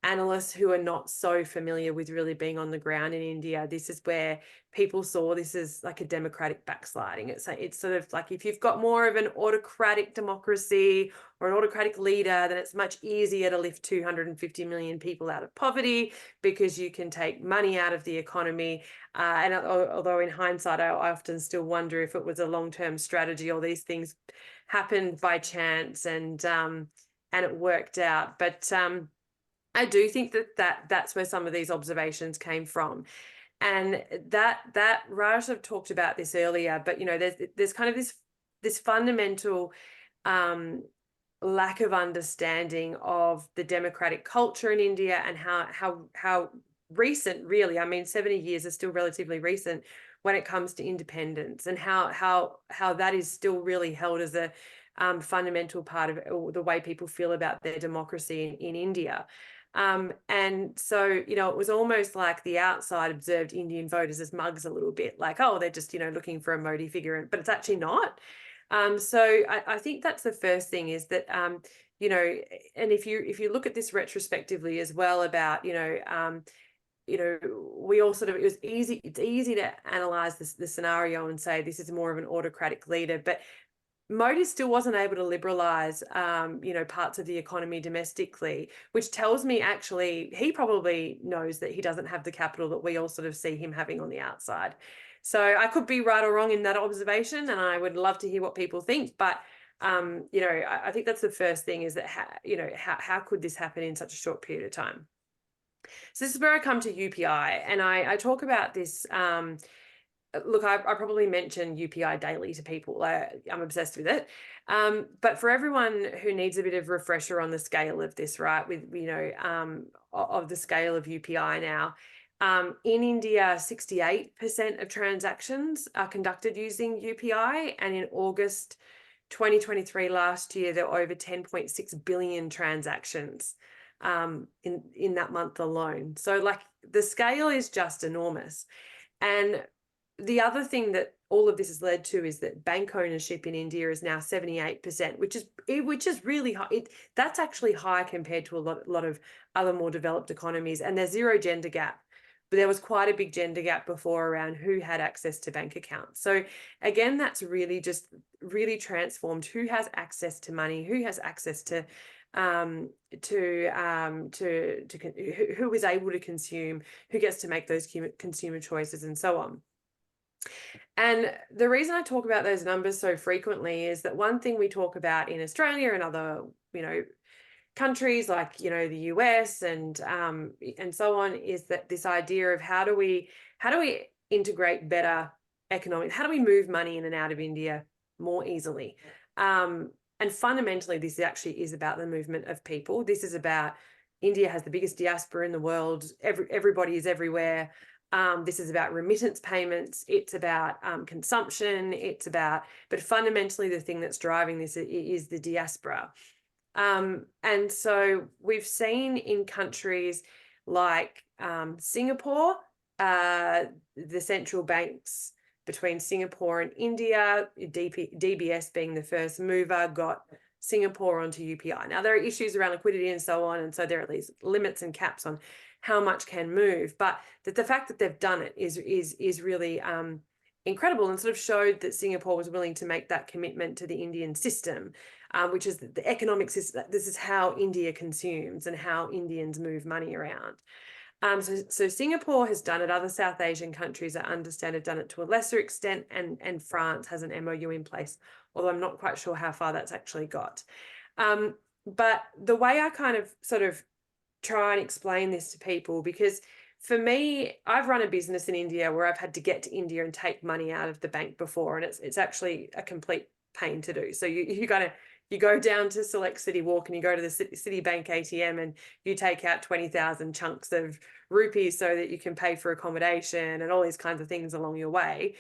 analysts who are not so familiar with really being on the ground in India, this is where people saw this as like a democratic backsliding. It's sort of like, if you've got more of an autocratic democracy or an autocratic leader, then it's much easier to lift 250 million people out of poverty because you can take money out of the economy. And although in hindsight, I often still wonder if it was a long-term strategy or these things happened by chance and it worked out. But I do think that's where some of these observations came from. And that Raj have talked about this earlier, but, you know, there's kind of this fundamental lack of understanding of the democratic culture in India and how recent, really, I mean, 70 years is still relatively recent when it comes to independence, and how that is still really held as a fundamental part of the way people feel about their democracy in India. And so, you know, it was almost like the outside observed Indian voters as mugs a little bit, like, oh, they're just, you know, looking for a Modi figure, but it's actually not. So I think that's the first thing, is that, you know, and if you look at this retrospectively as well about, you know, we all sort of, it's easy to analyze the scenario and say this is more of an autocratic leader, but Modi still wasn't able to liberalise, you know, parts of the economy domestically, which tells me actually he probably knows that he doesn't have the capital that we all sort of see him having on the outside. So I could be right or wrong in that observation, and I would love to hear what people think. But, you know, I think that's the first thing, is that, you know, how could this happen in such a short period of time? So this is where I come to UPI, and I talk about this look, I probably mention UPI daily to people. I'm obsessed with it. But for everyone who needs a bit of refresher on the scale of this, right, with, you know, of the scale of UPI now, in India, 68% of transactions are conducted using UPI. And in August 2023, last year, there were over 10.6 billion transactions in that month alone. So like the scale is just enormous. And the other thing that all of this has led to is that bank ownership in India is now 78%, which is really high. That's actually high compared to a lot of other more developed economies. And there's zero gender gap. But there was quite a big gender gap before around who had access to bank accounts. So again, that's really just really transformed who has access to money, who has access to who is able to consume, who gets to make those consumer choices, and so on. And the reason I talk about those numbers so frequently is that one thing we talk about in Australia and other, you know, countries like, you know, the US and so on, is that this idea of how do we integrate better economic, how do we move money in and out of India more easily? And fundamentally, this actually is about the movement of people. This is about, India has the biggest diaspora in the world. Everybody is everywhere. This is about remittance payments. It's about consumption. But fundamentally, the thing that's driving this is the diaspora. And so we've seen in countries like Singapore, the central banks between Singapore and India, DBS being the first mover, got Singapore onto UPI. Now, there are issues around liquidity and so on, and so there are these limits and caps on how much can move. But the fact that they've done it is really incredible, and sort of showed that Singapore was willing to make that commitment to the Indian system, which is the economic system. This is how India consumes and how Indians move money around. So Singapore has done it. Other South Asian countries, I understand, have done it to a lesser extent, and France has an MOU in place, although I'm not quite sure how far that's actually got. But the way I kind of sort of try and explain this to people, because for me, I've run a business in India where I've had to get to India and take money out of the bank before, and it's actually a complete pain to do. So you go down to Select City Walk and you go to the Citibank ATM and you take out 20,000 chunks of rupees so that you can pay for accommodation and all these kinds of things along your way.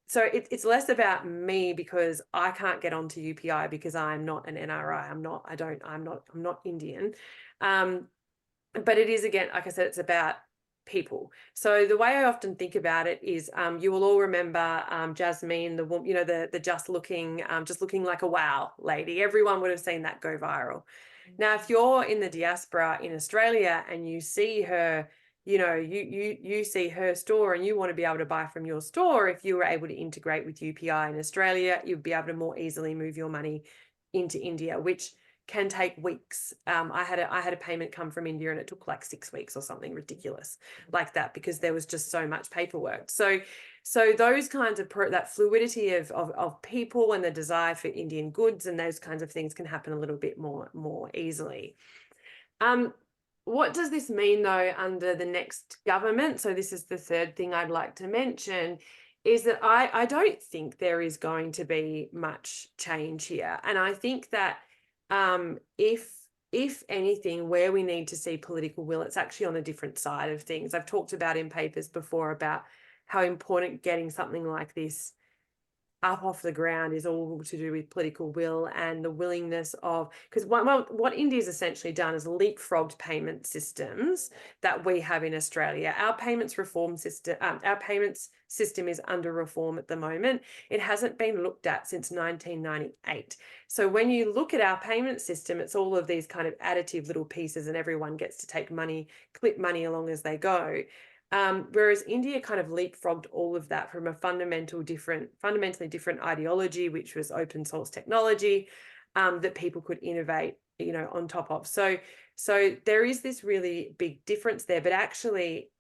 So it's less about me because I can't get onto UPI because I'm not an NRI. I'm not Indian. But it is, again, like I said, it's about people. So the way I often think about it is, you will all remember Jasmine, the just looking like a wow lady. Everyone would have seen that go viral. Now, if you're in the diaspora in Australia and you see her, you know, you see her store and you want to be able to buy from your store, if you were able to integrate with UPI in Australia, you'd be able to more easily move your money into India, which can take weeks. I had a payment come from India and it took like 6 weeks or something ridiculous like that, because there was just so much paperwork. So those kinds of that fluidity of people and the desire for Indian goods and those kinds of things can happen a little bit more easily. What does this mean though under the next government? So this is the third thing I'd like to mention, is that I don't think there is going to be much change here. And I think that if anything, where we need to see political will, it's actually on a different side of things. I've talked about in papers before about how important getting something like this up off the ground is all to do with political will and the willingness of, because what India's essentially done is leapfrogged payment systems that we have in Australia. Our payments system is under reform at the moment. It hasn't been looked at since 1998. So when you look at our payment system, it's all of these kind of additive little pieces and everyone gets to take money, clip money along as they go. Whereas India kind of leapfrogged all of that from a fundamentally different ideology, which was open source technology, that people could innovate, you know, on top of. So there is this really big difference there, but actually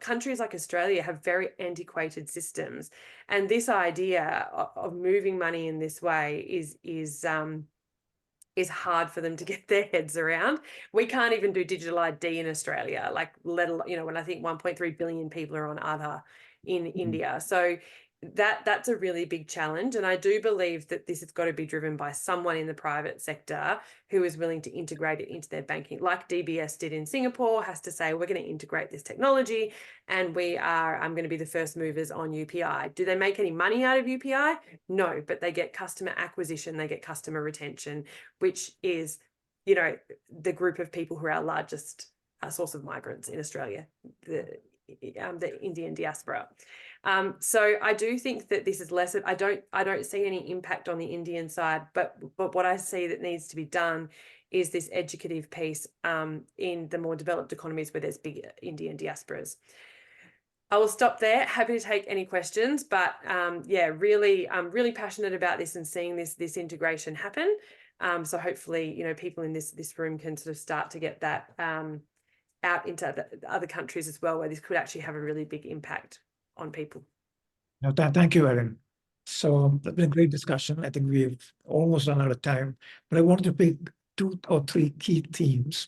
countries like Australia have very antiquated systems, and this idea of moving money in this way is hard for them to get their heads around. We can't even do digital ID in Australia, like let alone, you know, when I think 1.3 billion people are on Aadhaar in India. So that's a really big challenge. And I do believe that this has got to be driven by someone in the private sector who is willing to integrate it into their banking, like DBS did in Singapore, has to say, we're going to integrate this technology and I'm going to be the first movers on UPI. Do they make any money out of UPI? No, but they get customer acquisition, they get customer retention, which is, you know, the group of people who are our largest source of migrants in Australia, the Indian diaspora. So I do think that this is less of, I don't see any impact on the Indian side, but what I see that needs to be done is this educative piece in the more developed economies where there's big Indian diasporas. I will stop there. Happy to take any questions, but yeah, really, I'm really passionate about this and seeing this integration happen. So hopefully, you know, people in this room can sort of start to get that out into the other countries as well, where this could actually have a really big impact on people. No, thank you, Erin. So it's been a great discussion. I think we've almost run out of time, but I wanted to pick 2 or 3 key themes.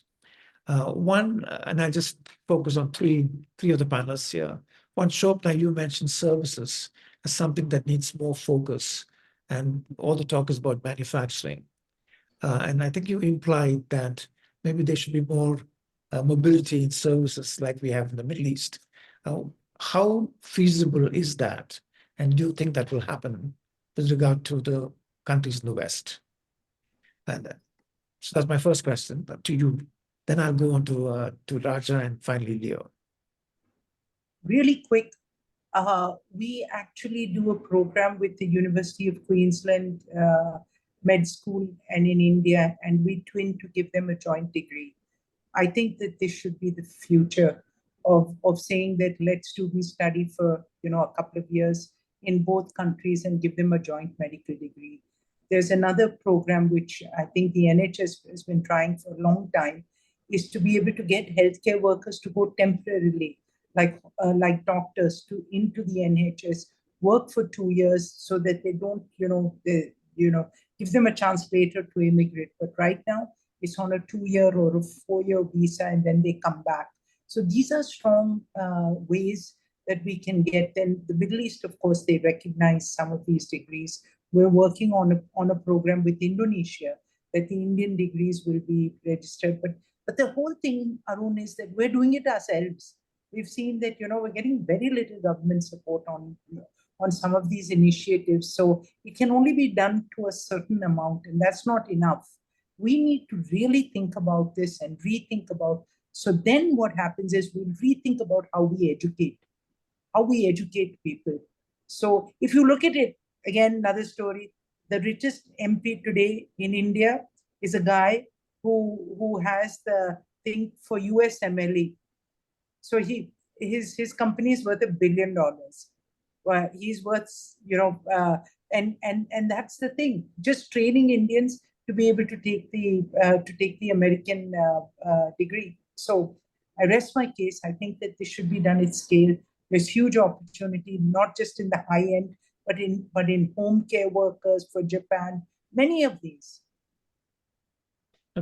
One, and I just focus on three of the panelists here. One, Shobana, you mentioned services as something that needs more focus, and all the talk is about manufacturing. And I think you implied that maybe there should be more mobility in services like we have in the Middle East. How feasible is that? And do you think that will happen with regard to the countries in the West? And so that's my first question to you. Then I'll go on to Raja and finally Leo. Really quick, we actually do a program with the University of Queensland Med School and in India, and we twin to give them a joint degree. I think that this should be the future of saying that let's do this study for, you know, a couple of years in both countries and give them a joint medical degree. There's another program which I think the NHS has been trying for a long time, is to be able to get healthcare workers to go temporarily, like doctors, into the NHS, work for 2 years so that they don't, give them a chance later to immigrate. But right now, it's on a 2-year or a 4-year visa, and then they come back. So these are strong ways that we can get. Then the Middle East, of course, they recognize some of these degrees. We're working on a program with Indonesia that the Indian degrees will be registered. But the whole thing, Arun, is that we're doing it ourselves. We've seen that, we're getting very little government support on some of these initiatives. So it can only be done to a certain amount, and that's not enough. We need to really think about this and rethink about. So then what happens is we'll rethink about how we educate people. So if you look at it, again, another story, the richest MP today in India is a guy who has the thing for US MLE. So his company is worth $1 billion. He's worth, and that's the thing. Just training Indians to be able to take the American degree. So I rest my case. I think that this should be done at scale. There's huge opportunity, not just in the high end, but in home care workers for Japan. Many of these.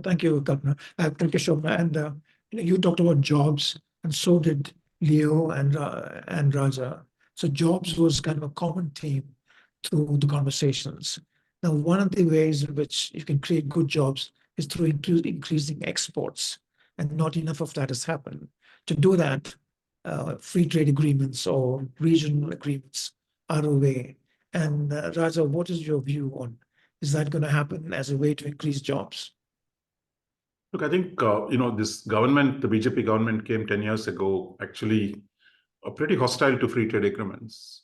Thank you, Governor. Thank you, Shobana. And you talked about jobs, and so did Leo and Raja. So jobs was kind of a common theme through the conversations. Now, one of the ways in which you can create good jobs is through increasing exports, and not enough of that has happened. To do that, free trade agreements or regional agreements are a way. And Raja, what is your view on, is that going to happen as a way to increase jobs? Look, I think, this government, the BJP government came 10 years ago, actually pretty hostile to free trade agreements.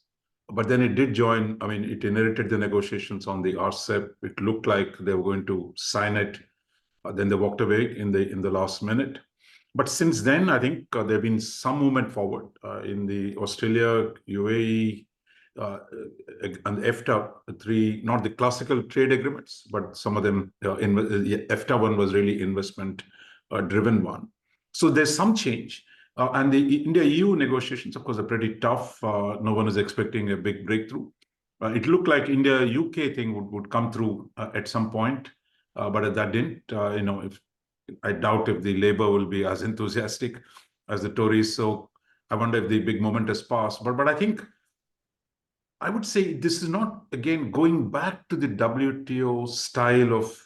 But then it did join, it inherited the negotiations on the RCEP. It looked like they were going to sign it. Then they walked away in the last minute. But since then, I think there have been some movement forward in the Australia, UAE, and EFTA, not the classical trade agreements, but some of them, the EFTA one was really investment-driven one. So there's some change. And the India-EU negotiations, of course, are pretty tough. No one is expecting a big breakthrough. It looked like India-UK thing would come through at some point, but that didn't. I doubt if the Labour will be as enthusiastic as the Tories. So I wonder if the big moment has passed. But I think I would say this is not, again, going back to the WTO style of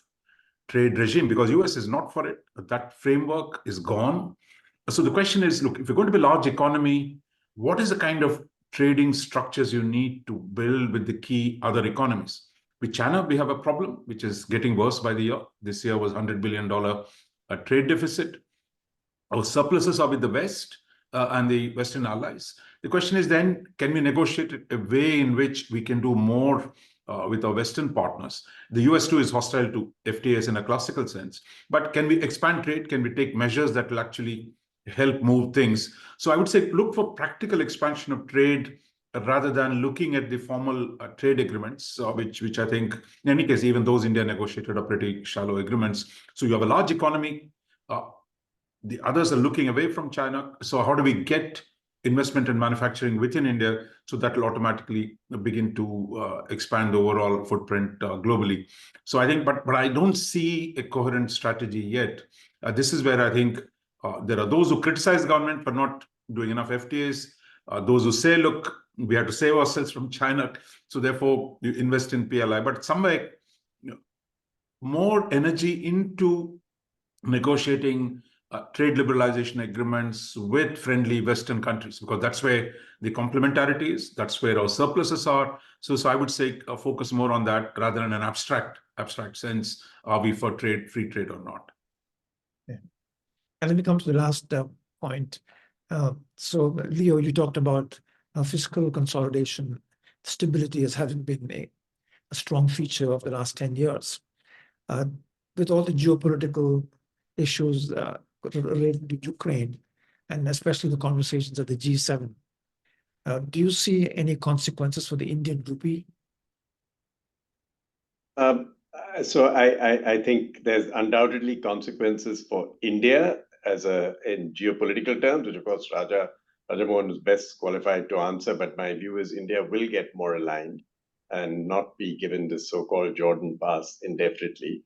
trade regime, because US is not for it. That framework is gone. So the question is, look, if you're going to be a large economy, what is the kind of trading structures you need to build with the key other economies? With China, we have a problem, which is getting worse by the year. This year was $100 billion trade deficit. Our surpluses are with the West and the Western allies. The question is then, can we negotiate a way in which we can do more with our Western partners? The US too is hostile to FTAs in a classical sense, but can we expand trade? Can we take measures that will actually help move things? So I would say look for practical expansion of trade rather than looking at the formal trade agreements, which I think, in any case, even those India negotiated are pretty shallow agreements. So you have a large economy. The others are looking away from China. So how do we get investment and manufacturing within India so that will automatically begin to expand the overall footprint globally? So I think, but I don't see a coherent strategy yet. This is where I think there are those who criticize government for not doing enough FTAs, those who say, look, we have to save ourselves from China, so therefore you invest in PLI. But somewhere, more energy into negotiating trade liberalization agreements with friendly Western countries, because that's where the complementarity is, that's where our surpluses are. So I would say focus more on that rather than an abstract sense, are we for trade, free trade or not? Yeah. And let me come to the last point. So Leo, you talked about fiscal consolidation, stability as having been a strong feature of the last 10 years. With all the geopolitical issues related to Ukraine, and especially the conversations at the G7, do you see any consequences for the Indian rupee? So I think there's undoubtedly consequences for India in geopolitical terms, which of course Raja Mohan is best qualified to answer. But my view is India will get more aligned and not be given this so-called Jordan pass indefinitely.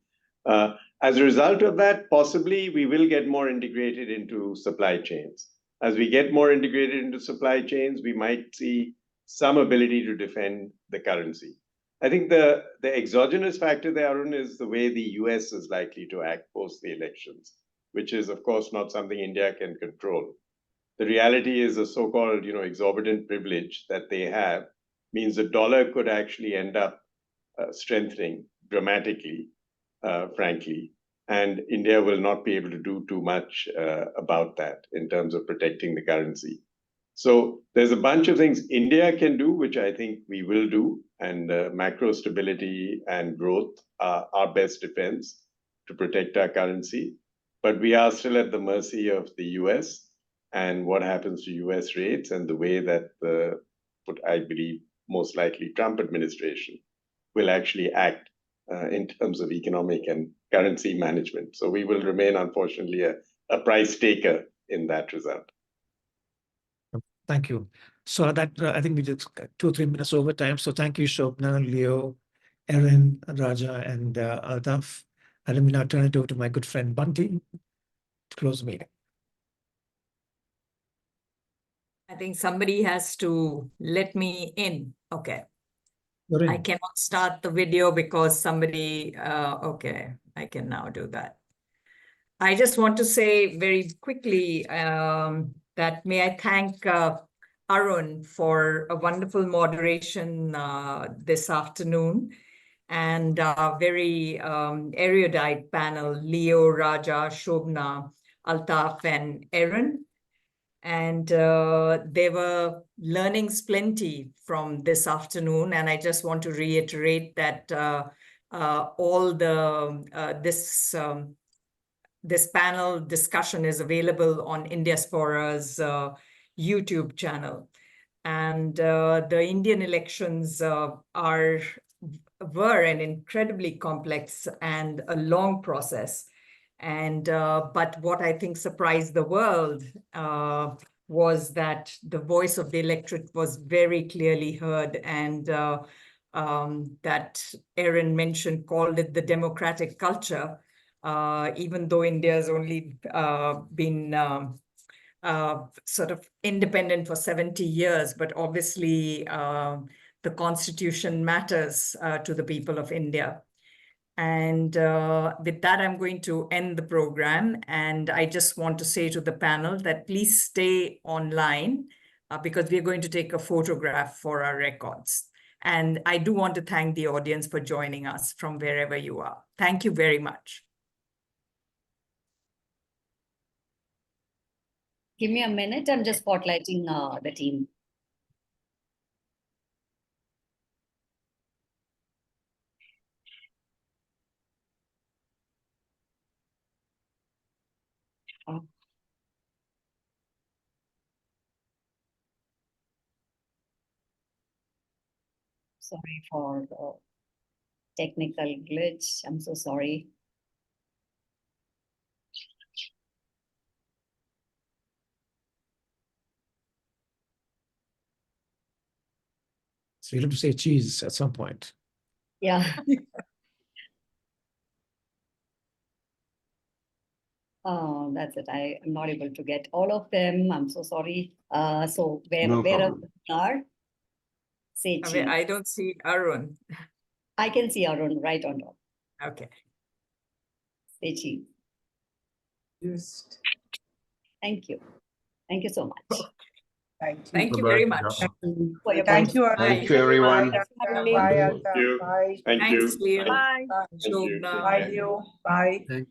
As a result of that, possibly we will get more integrated into supply chains. As we get more integrated into supply chains, we might see some ability to defend the currency. I think the exogenous factor there, Arun, is the way the US is likely to act post the elections, which is, of course, not something India can control. The reality is a so-called, exorbitant privilege that they have means the dollar could actually end up strengthening dramatically, frankly, and India will not be able to do too much about that in terms of protecting the currency. So there's a bunch of things India can do, which I think we will do, and macro stability and growth are our best defense to protect our currency. But we are still at the mercy of the US and what happens to US rates and the way that I believe, most likely Trump administration will actually act in terms of economic and currency management. So we will remain, unfortunately, a price taker in that result. Thank you. So that I think we just 2 or 3 minutes over time. So thank you, Shobana, Leo, Erin, Raja, and Althaf. And let me now turn it over to my good friend Bunty to close the meeting. I think somebody has to let me in. Okay. I cannot start the video because somebody, okay, I can now do that. I just want to say very quickly that may I thank Arun for a wonderful moderation this afternoon, and a very erudite panel, Leo, Raja, Shobana, Althaf, and Erin. And there were learnings plenty from this afternoon. And I just want to reiterate that all the this panel discussion is available on Indiaspora's YouTube channel. And the Indian elections were an incredibly complex and a long process. And but what I think surprised the world was that the voice of the electorate was very clearly heard, and that Erin mentioned, called it the democratic culture, even though India's only been sort of independent for 70 years, but obviously the constitution matters to the people of India. And with that, I'm going to end the program. And I just want to say to the panel that please stay online because we're going to take a photograph for our records. And I do want to thank the audience for joining us from wherever you are. Thank you very much. Give me a minute. I'm just spotlighting the team. Sorry for the technical glitch. I'm so sorry. So you'll have to say cheese at some point. Yeah. Oh, that's it. I am not able to get all of them. I'm so sorry. So No where problem. are? Say I cheese. mean, I don't see Arun. I can see Arun right on top. Okay. Say cheese. Just Thank you. Thank you so much. thank you. Thank you Bye-bye. very Yeah. much. For your Thank you, Arun. Thank you, everyone. Bye, Bye. Bye, Thank you. Bye. Thank Thanks, you. Leo. Thank Bye. you. Shobana. Bye, Leo. Bye. Thank